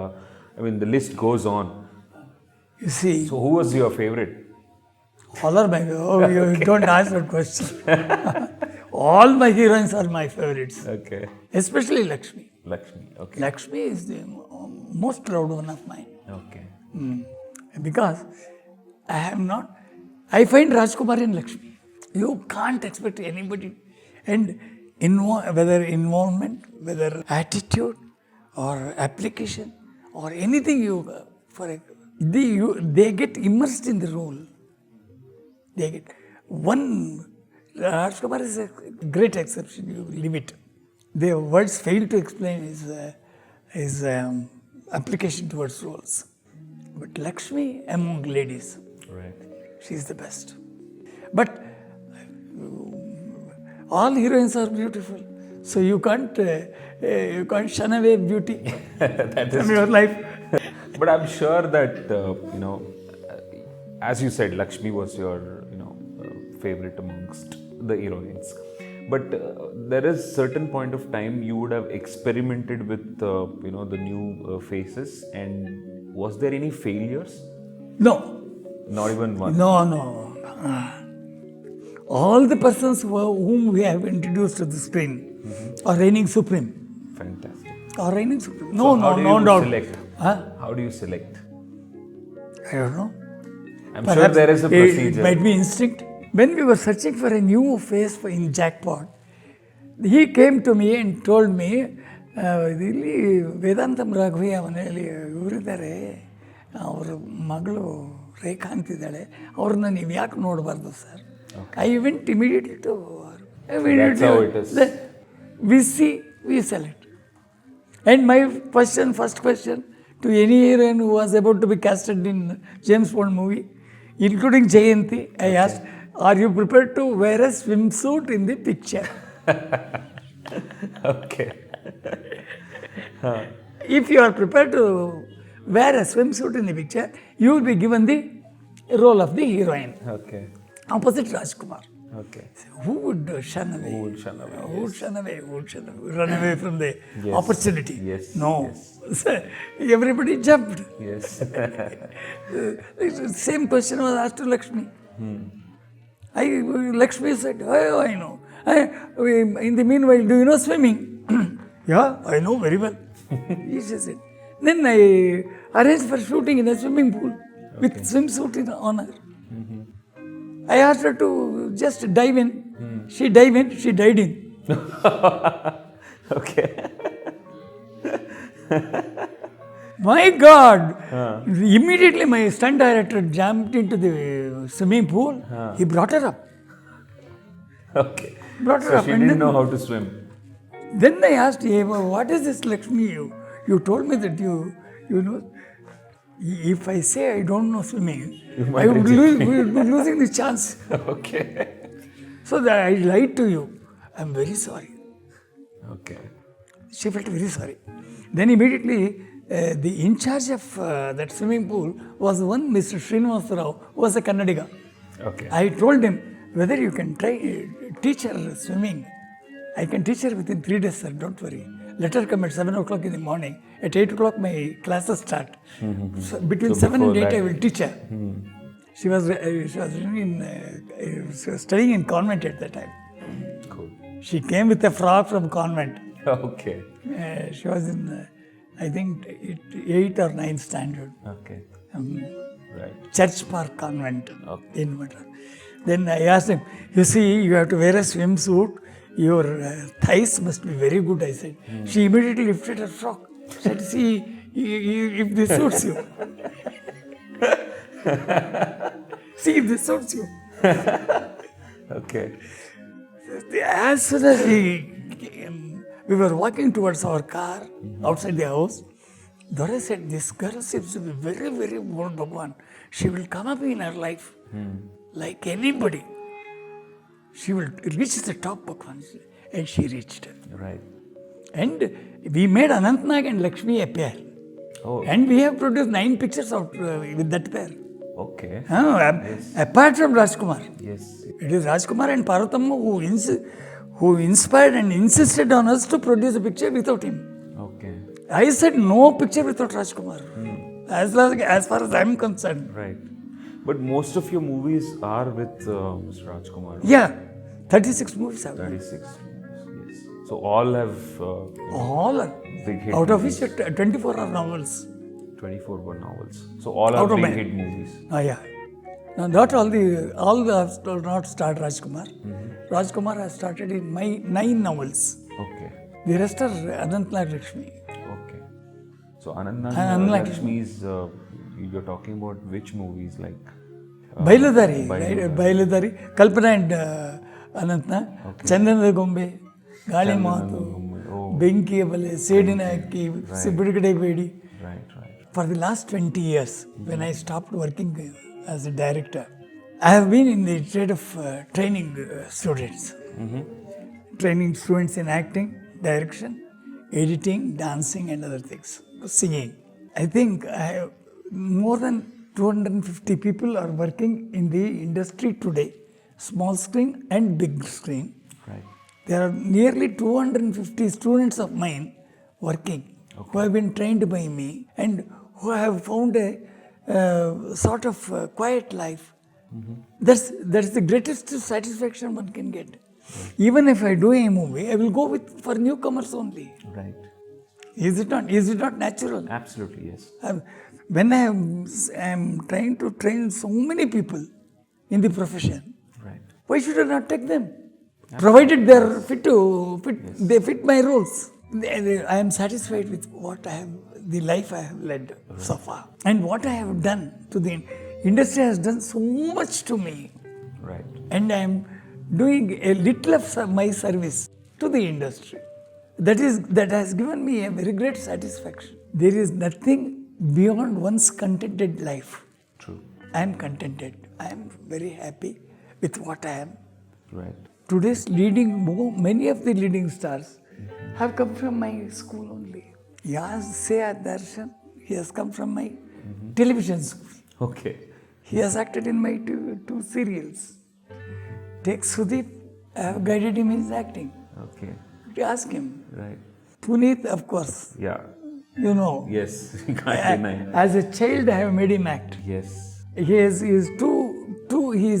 I mean, the list goes on. You see. So, who was your favorite? All are my. You don't ask that question. All my heroines are my favorites. Okay. Especially Lakshmi. Lakshmi. Okay. Lakshmi is the most proud one of mine. Okay. Because I find Rajkumar in Lakshmi. You can't expect anybody. And whether involvement, whether attitude or application or anything they get immersed in the role. Rajkumar is a great exception, you leave it. The words fail to explain his application towards roles. But Lakshmi among ladies, Right. she is the best. But all heroines are beautiful, so you can't shun away beauty from your life. But I'm sure that as you said, Lakshmi was your favorite amongst the heroines. But there is certain point of time you would have experimented with the new faces, and Was there any failures? No, Not even one. no. All the persons whom we have introduced to the screen are reigning supreme. Fantastic. Are reigning supreme. So No how do you doubt. select? Huh? How do you select? I don't know. I'm sure there is a It procedure. might be instinct. When we were searching for a new face in Jackpot, he came to me and told me, ಇಲ್ಲಿ ವೇದಾಂತಂ ರಾಘವಯ್ಯ ಮನೆಯಲ್ಲಿ ಇವರಿದ್ದಾರೆ, ಅವ್ರ ಮಗಳು ರೇಖಾ ಅಂತಿದ್ದಾಳೆ, ಅವ್ರನ್ನ ನೀವು ಯಾಕೆ ನೋಡಬಾರ್ದು sir? I went immediately to That's how it is. we see, we select. And my first question to any heroine who was about to be casted in James Bond movie, including Jayanti, I asked, are you prepared to wear a swimsuit in the picture? Okay. If you are prepared to wear a swimsuit in the picture, you will be given the role of the heroine, Okay. opposite Rajkumar. Okay. Who would shun away? Who would shun away? Who would shun away? Who would shun away? Run away from the Yes. opportunity? Yes. No. Yes. Everybody jumped. Yes. Same question was asked to Lakshmi. Lakshmi said, oh, I know. In the meanwhile, do you know swimming? Yeah, I know very well. She said. Then I arranged for shooting in a swimming pool with swimsuit on her. I asked her to just dive in. She dived in, she died in. Okay. My God! Immediately my stunt director jumped into the swimming pool. He brought her up. Okay. Brought her So up. she And didn't then, know how to swim. then I asked him, what is this Lakshmi? You told me that you know, if I say I don't know swimming, might I would be losing the chance. Okay. So that I lied to you. I'm very sorry. Okay. She felt very sorry. Then immediately, the in charge of that swimming pool was one Mr. Srinivas Rao, who was a Kannadiga. Okay. I told him whether you can teach her swimming. I can teach her within 3 days, sir, don't worry. Let her come at 7 o'clock in the morning. At 8 o'clock, my classes start. So between 7 and 8, before I will teach her. She was studying in convent at that time. Cool. She came with a frock from convent. Okay. She was in, I think, 8th or 9th standard. Okay. Right. Church Park Convent Okay. in Madras. Then I asked him, you see, you have to wear a swimsuit. Your thighs must be very good, I said. She immediately lifted her frock. Said, see, if this suits you. See if this suits you. Okay. As soon as we were walking towards our car outside the house, Dorai said, this girl seems to be very, very bold, Bhagwan. She will come up in her life like anybody. She will reach the top, Bhagwan. And she reached. Right. And we made Anantnag and Lakshmi a pair. Oh. And we have produced 9 pictures out with that pair. Okay. Apart from Rajkumar. Yes. It is Rajkumar and Parvathamma who inspired and insisted on us to produce a picture without him. Okay. I said no picture without Rajkumar. As far as I am concerned. Right. But most of your movies are with Mr. Rajkumar. Yeah, 36 movies have done. 36. Yes. So all have All are. big hit Out of movies. which 24 are novels. 24 were novels. So all are Out of big my- hit movies. Yeah. Now, not all have not started Rajkumar. Rajkumar has started in my 9 novels. Okay. The rest are Anantnag Lakshmi. Okay. So Anantnag Anantnag Lakshmi's, you're talking about which movies like? Bailadari, Bailadari. right? Bailadari, Kalpana and Anantnag, Chandanada Gombe, Gali Maatu, Oh. Benki Bale, Sedina Akki, Sibirgade Bedi. Right, right. For the last 20 years, when I stopped working as a director, I have been in the trade of training students. Training students in acting, direction, editing, dancing and other things, singing. I think more than 250 people are working in the industry today, small screen and big screen. Right. There are nearly 250 students of mine working who have been trained by me and who have found a sort of quiet life. That's the greatest satisfaction one can get. Even if I do a movie, I will go for newcomers only. Right. Is it not? Is it not natural? Absolutely, yes. When I am trying to train so many people in the profession, Right. why should I not take them? Provided they are they fit my roles. I am satisfied with what I have, the life I have led so far, and what I have done to the industry has done so much to me, Right. and I am doing a little of my service to the industry. That has given me a very great satisfaction. There is nothing beyond one's contented life. True. I am contented. I am very happy with what I am. Right. Today's many of the leading stars have come from my school only. Say Darshan, he has come from my television school. Okay. He has acted in my two serials. Take Sudeep, I have guided him in his acting. Okay. Ask him. Right. Puneet, of course, Yeah. you know. Yes. You can't deny. As a child, I have made him act. Yes. He is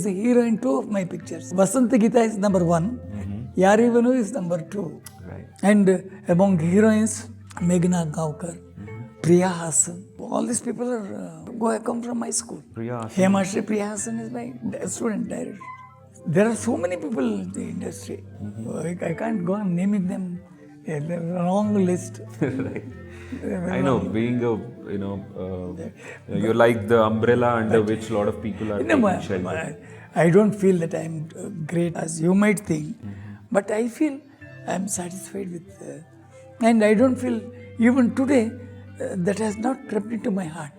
a hero in two of my pictures. Vasanta Gita is number 1. Yarivanu is number 2. Right. And among heroines, Meghna Gaukar, Priya Hassan, all these people come from my school. Priya Hassan. Hema Shri Priya Hassan is my student director. There are so many people in the industry. I can't go on naming them. A long list. Right. I know, being a, you're like the umbrella under which a lot of people are taking shelter. I don't feel that I'm great as you might think, but I feel I'm satisfied with, and I don't feel even today that has not crept into my heart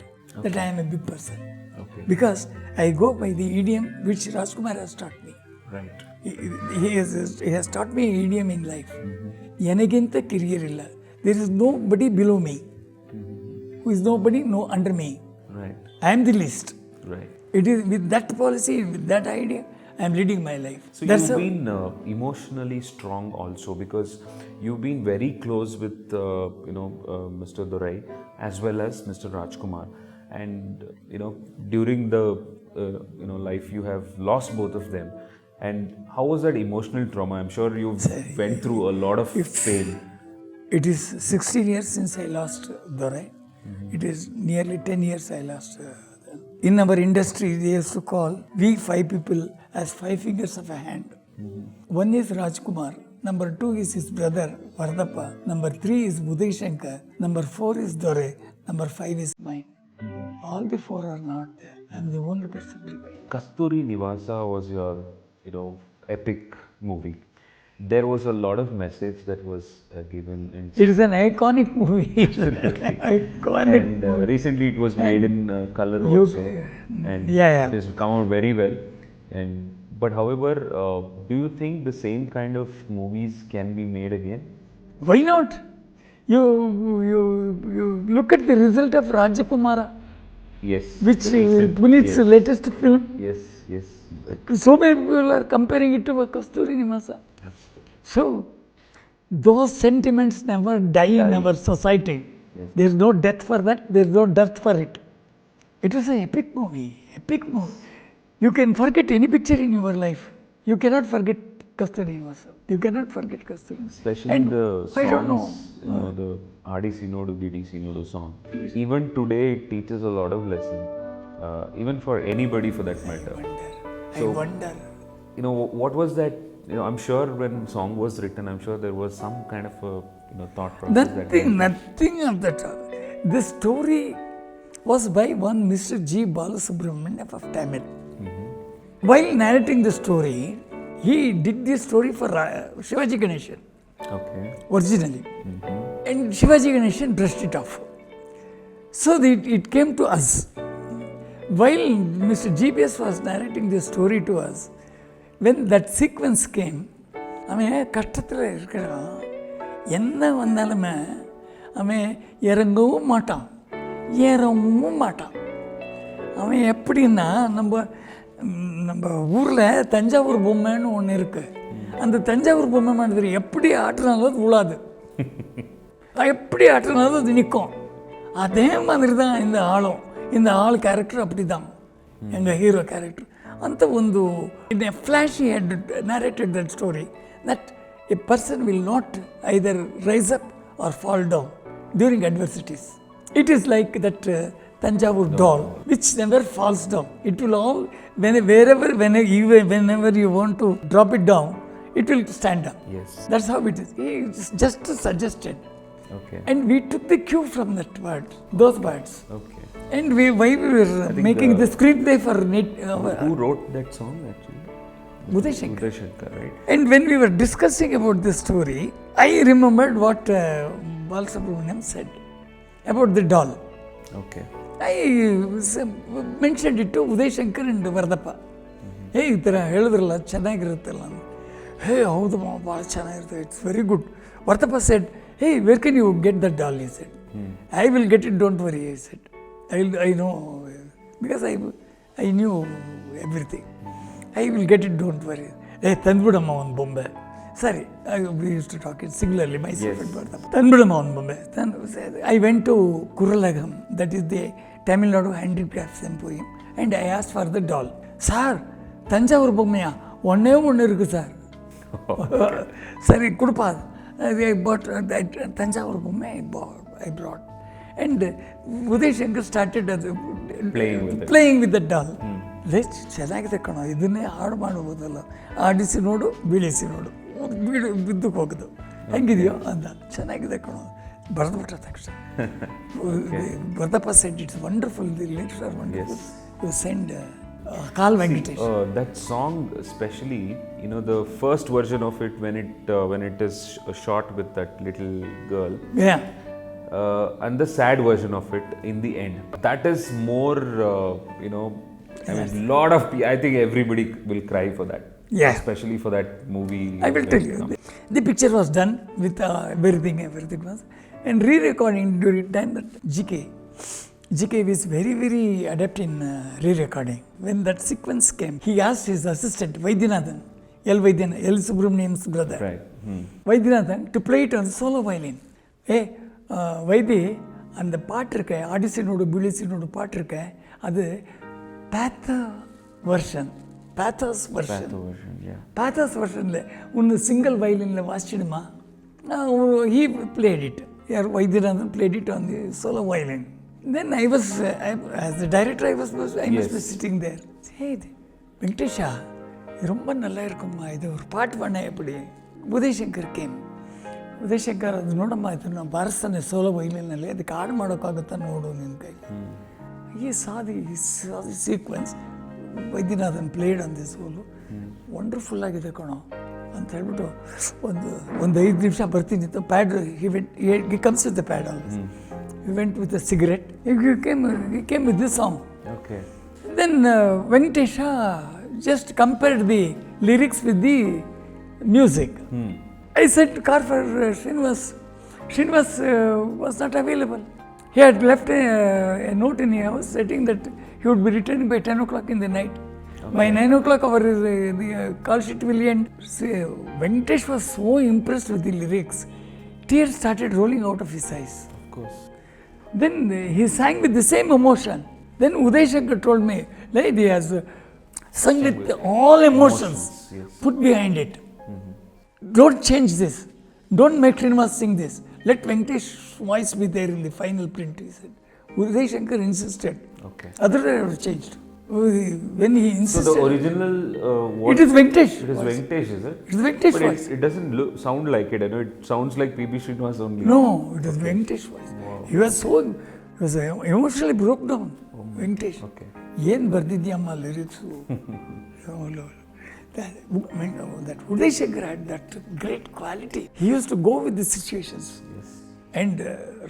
that I am a big person. Okay. Because I go by the idiom which Rajkumar has taught me. Right. He has taught me idiom in life. Yanaginta kiriyarilla. There is nobody below me. Who is nobody under me. Right. I am the least. Right. It is with that policy, with that idea, I am leading my life. So you've been emotionally strong also, because you've been very close with Mr. Dorai as well as Mr. Rajkumar, and during the life you have lost both of them. And how was that emotional trauma? I'm sure you went through a lot of pain. It is 16 years since I lost Dorai. It is nearly 10 years I lost them. In our industry, they used to call we 5 people as 5 fingers of a hand. One is Rajkumar, number 2 is his brother Vardappa, number 3 is Budai Shankar, number 4 is Dorai, number 5 is mine. All the 4 are not there. I am the only person remaining. Kasturi Nivasa was your epic movie. There was a lot of message that was given. It is an iconic movie. Iconic. And recently it was made in color also, and it has come out very well. But however, do you think the same kind of movies can be made again? Why not? You look at the result of Rajakumara. Yes. Which Puneet's latest film. Yes. Yes. So many people are comparing it to Kasturi Nivasa. So, those sentiments never die in our society. Yes. There is no death for that, there is no death for it. It was an epic movie, You can forget any picture in your life. You cannot forget Kasturi Nivasa. You cannot forget Kasturi. Especially the songs, I don't know. The RDC Nodu, DDC Nodu song. Even today it teaches a lot of lessons, even for anybody for that matter. I wonder. What was that? I'm sure when song was written, I'm sure there was some kind of a thought process. Nothing of that. The story was by one Mr. G. Balasubramanian of Tamil. While narrating the story, he did this story for Shivaji Ganeshan. Okay. Originally. And Shivaji Ganeshan brushed it off. So it came to us. While Mr. GPS was narrating the story to us, when that sequence came, கஷ்டத்தில் இருக்கிறான், என்ன வந்தாலுமே அவன் இறங்கவும் மாட்டான், ஏறவும் மாட்டான். அவன் எப்படின்னா, நம்ம ஊரில் தஞ்சாவூர் பொம்மைன்னு ஒன்று இருக்குது. அந்த தஞ்சாவூர் பொம்மை மாதிரி எப்படி ஆட்டினாலும் அது உழாது, எப்படி ஆட்டினாலும் அது நிற்கும். அதே மாதிரி தான் இந்த ஆள் கேரக்டர் அப்படி தான் எங்கள் ஹீரோ கேரக்டர் அந்த ಒಂದು in a flash he had narrated that story that a person will not either rise up or fall down during adversities. It is like that Tanjavur doll which never falls down. It will all whenever you want to drop it down, it will stand up. Yes. That's how it is. He just suggested. Okay. And we took the cue from those words. Okay. And why we were making the screenplay for Who wrote that song actually? Uday Shankar. Uday Shankar, right? And when we were discussing about this story, I remembered what Balasubramaniam said about the doll. Okay. I mentioned it to Uday Shankar and Vardappa. Hey, ಈ ಥರ ಹೇಳಿದ್ರಲ್ಲ ಚೆನ್ನಾಗಿರುತ್ತಲ್ಲ. Hey, ಹೌದು ಭಾಳ ಚೆನ್ನಾಗಿರುತ್ತೆ. It's very good. Vardappa said, hey, where can you get that doll? He said. I will get it, don't worry, he said. I know, because I knew everything. I will get it, don't worry. Hey, ತಂದ್ಬಿಡಮ್ಮ ಒಂದು ಬೊಂಬೆ. Sorry, we used to talk it singularly, myself and Vardappa. ತಂದ್ಬಿಡಮ್ಮ ಒಂದು ಬೊಂಬೆ. I went to Kuralagam, that is the Tamil Nadu Handicrafts Emporium, and I asked for the doll. Sir, Thanjavur பொம்மையா ஒன்றே இருக்கு sir. சரி கொடுப்பா. I bought Tanjavur Bomme, I brought. And Uday Shankar started playing with the doll. ಚೆನ್ನಾಗಿದೆ ಕಣೋ, ಇದನ್ನೇ ಹಾಡು ಮಾಡಬಹುದಲ್ಲ, ಆಡಿಸಿ ನೋಡು ಬೀಳಿಸಿ ನೋಡು, ಬಿದ್ದಕ್ಕೆ ಹೋಗೋದು ಹೆಂಗಿದೆಯೋ ಅಂತ, ಚೆನ್ನಾಗಿದೆ ಕಣೋ, ಬರೆದ್ಬಿಟ್ಟ ತಕ್ಷಣ. Vardappa said it's wonderful, the lyrics are wonderful. You send Kal Venkatesh. That song especially, the first version of it when it is shot with that little girl. Yeah. And the sad version of it in the end. That is more, lot of people, I think everybody will cry for that. Yeah. Especially for that movie. I will tell you. The picture was done with everything was. And re-recording during time that GK was very, very adept in re-recording. When that sequence came, he asked his assistant, Vaidyanathan, L. Subramaniam's brother, right. Vaidyanathan, to play it on solo violin. Hey, Vaidhi, அந்த பாட்டு இருக்க, odyssey node பிளிசி node பாட்டு இருக்க, அது Pathos version. Pathos versionல ஒன்று single வயலினில் வாசிச்சிடுமா. He played it. Vaidyanathan played it on the solo violin. Then I was, as the director, I must be sitting there. Hey, Venkatesha, ரொம்ப நல்லா இருக்கும்மா, இது ஒரு பாட்டு பண்ண எப்படி? Uday Shankar came. Uday Shankar, ಅದು ನೋಡಮ್ಮ, ಇದು ನಾನು ಬಾರಿಸ್ತಾನೆ ಸೋಲೋ ವೈಲಿನಲ್ಲಿ, ಅದಕ್ಕೆ ಹಾಡು ಮಾಡೋಕ್ಕಾಗುತ್ತಾ ನೋಡು ನಿನ್ನ ಕೈ. He saw the sequence. Vaidyanathan played on this solo. Wonderful ಆಗಿದೆ ಕಣೋ ಅಂತ ಹೇಳ್ಬಿಟ್ಟು ಒಂದು 5 ನಿಮಿಷ ಬರ್ತೀನಿ ಅಂತ pad, he comes with the pad always. He went with a cigarette. He came with this song. Okay. Then Venkatesha just compared the lyrics with the music. I said, Carver Srinivas was not available. He had left a note in his house stating that he would be returning by 10 o'clock in the night. Okay. By 9 o'clock the call sheet will end. Venkatesh was so impressed with the lyrics. Tears started rolling out of his eyes. Of course. Then he sang with the same emotion. Then Uday Shankar told me, like he has sung with all emotions put behind it. Don't change this. Don't make Srinivas sing this. Let Venkatesh's voice be there in the final print, he said. Uday Shankar insisted. Okay. Otherwise I would have changed. When he insisted. So the original it is Venkatesh. It is Venkatesh, is it? It is Venkatesh voice. It doesn't sound like it. I know it sounds like P.B. Srinivas only. No, it is Venkatesh voice. Wow. He was emotionally broke down. Venkatesh. Okay. Yen bardidiyamma lyrics. That Uday Shankar had that great quality. He used to go with the situations. Yes. And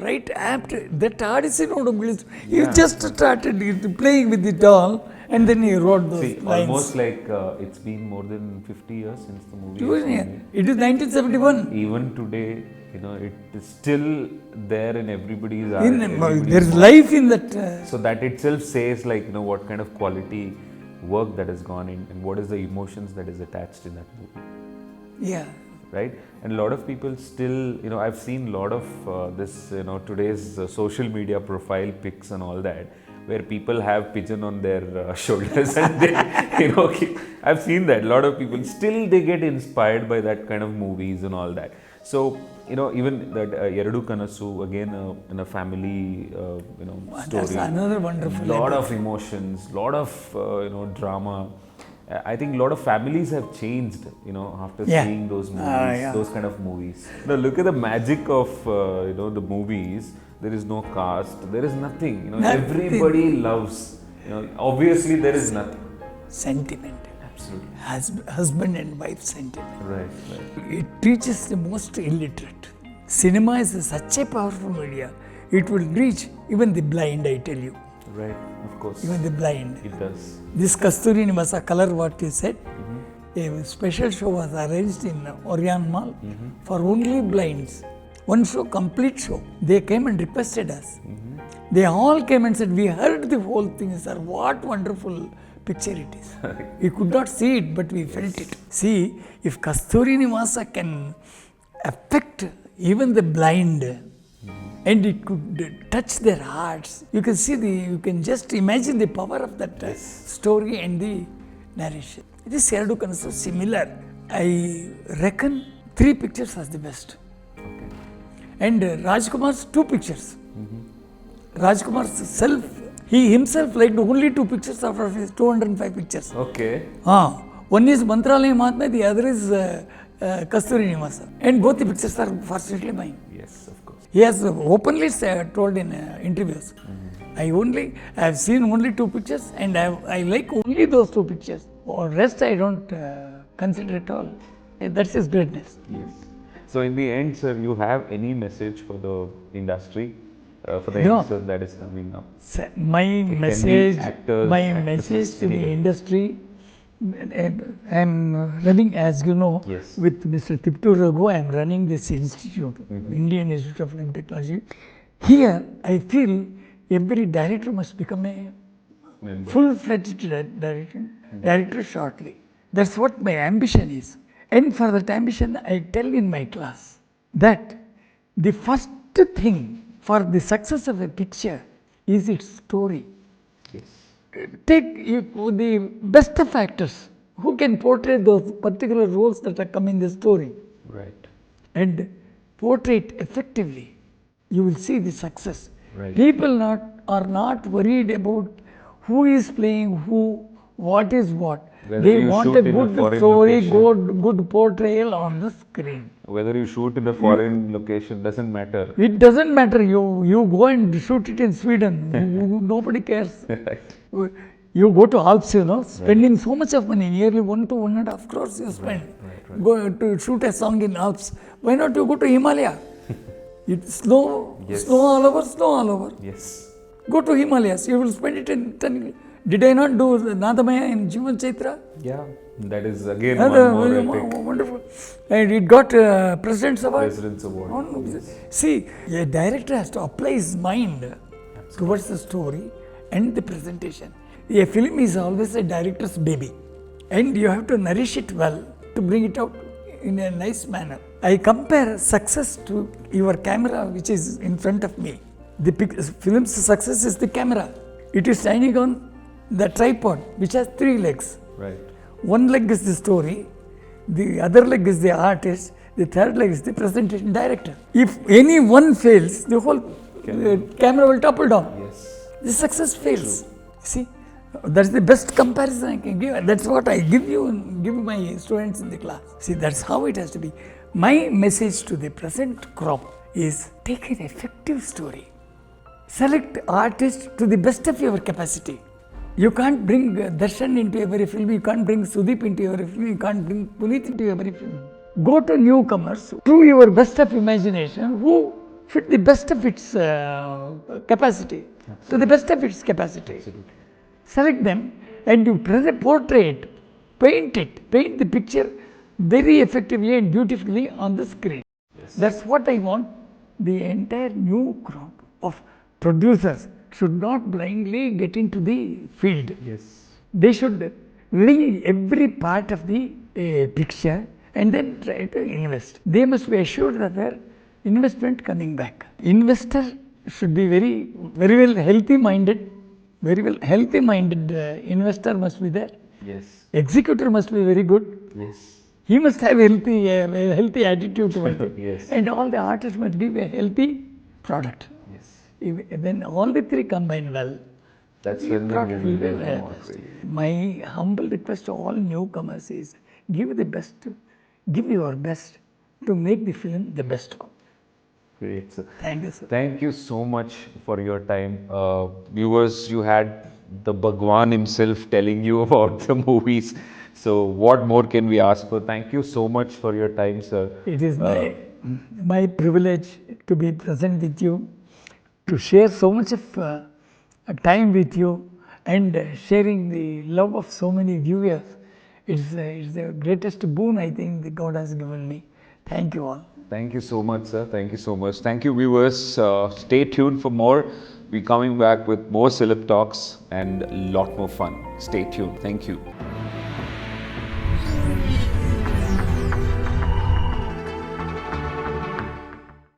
right after that Odyssey nodu, he just started playing with the doll and then he wrote those lines. Almost like it's been more than 50 years since the movie was made. It is 1971. Even today, it is still there in everybody's eyes. There is life in that. So that itself says what kind of quality work that has gone in and what is the emotions that is attached in that movie. Yeah. right? And a lot of people still, I've seen a lot of this, today's social media profile pics and all that, where people have pigeon on their shoulders and they, I've seen that. A lot of people still, they get inspired by that kind of movies and all that. So, even that Yeradu Kanasu, again, in a family, story. That's another wonderful. Lot of emotions, lot of, drama. I think a lot of families have changed, after seeing those movies, those kind of movies. Now look at the magic of, the movies. There is no caste, there is nothing. Everybody loves. Obviously there is nothing. Sentiment. Absolutely. Husband and wife sentiment. Right. It reaches the most illiterate. Cinema is such a powerful media. It will reach even the blind, I tell you. Right, of course. Even the blind. It does. This Kasturi Nivasa color, what you said, a special show was arranged in Orion Mall for only blinds. One show, complete show. They came and requested us. They all came and said, we heard the whole thing, sir. What wonderful picture it is. We could not see it, but we felt it. See, if Kasturi Nivasa can affect even the blind, and it could touch their hearts, you can see you can just imagine the power of that story and the narration. This Yeradu Kanasu similar. I reckon 3 pictures was the best. Okay. And Rajkumar's 2 pictures. Rajkumar's self, he himself liked only 2 pictures out of his 205 pictures. Okay. One is Mantralaya Mahatma, the other is Kasturi Nivasa. And both the pictures are fortunately mine. Yes, of course. He has openly told in interviews. I have seen only 2 pictures and I like only those 2 pictures. Or rest I don't consider at all. That's his greatness. Yes. So in the end, sir, you have any message for the industry, for the youngsters that is coming up? My message to the industry, I'm running, as you know, with Mr. Tiptu Raghu, I'm running this institute, Indian Institute of Film Technology. Here, I feel every director must become a full-fledged director shortly. That's what my ambition is. And for that ambition, I tell in my class that the first thing for the success of a picture is its story. Yes. Take the best of actors who can portray those particular roles that are come in the story. Right. And portray it effectively. You will see the success. Right. People are not worried about who is playing who, what is what. They want a good story, good portrayal on the screen. Whether you shoot in a foreign location doesn't matter. It doesn't matter. You go and shoot it in Sweden. Nobody cares. Right. You go to Alps, spending so much of money, nearly 1 to 1.5 crores you spend. Right. Go to shoot a song in Alps. Why not you go to Himalaya? It's snow all over. Yes. Go to Himalayas. You will spend it in 10. Did I not do Nadamaya in Jivan Chaitra? Yeah, that is again one more epic. Wonderful. And it got President's Award. President's Award. Yes. See, a director has to apply his mind towards the story and the presentation. A film is always a director's baby. And you have to nourish it well to bring it out in a nice manner. I compare success to your camera which is in front of me. The film's success is the camera. It is standing on the tripod which has 3 legs. Right. One leg is the story, the other leg is the artist, the third leg is the presentation director. If any one fails, the whole camera will topple down. Yes. The success fails. See, that's the best comparison I can give. That's what I give my students in the class. See, that's how it has to be. My message to the present crop is take an effective story. Select artists to the best of your capacity. You can't bring Darshan into every film, you can't bring Sudeep into every film, you can't bring Puneet into every film. Go to newcomers through your best of imagination who fit the best of its capacity, to the best of its capacity. Absolutely. Select them and you portray it, paint the picture very effectively and beautifully on the screen. Yes. That's what I want. The entire new crop of producers should not blindly get into the field. Yes. They should read every part of the picture and then try to invest. They must be assured that their investment coming back. Investor should be very well healthy minded. Very well healthy minded investor must be there. Yes. Executor must be very good. Yes. He must have a healthy attitude towards it. Yes. And all the artists must give a healthy product. Yes. When all the three combine well, That's the when the product movie will be will well. come out great. My humble request to all newcomers is give the best, give your best to make the film the best one. Great, sir. Thank you, sir. Thank you so much for your time. Viewers, you had the Bhagwan himself telling you about the movies. So, what more can we ask for? Thank you so much for your time, sir. It is my privilege to be present with you, to share so much of time with you, and sharing the love of so many viewers. It's the greatest boon I think that God has given me. Thank you all. Thank you so much, sir. Thank you so much. Thank you, viewers. Stay tuned for more. We're coming back with more Celeb Talks and a lot more fun. Stay tuned. Thank you.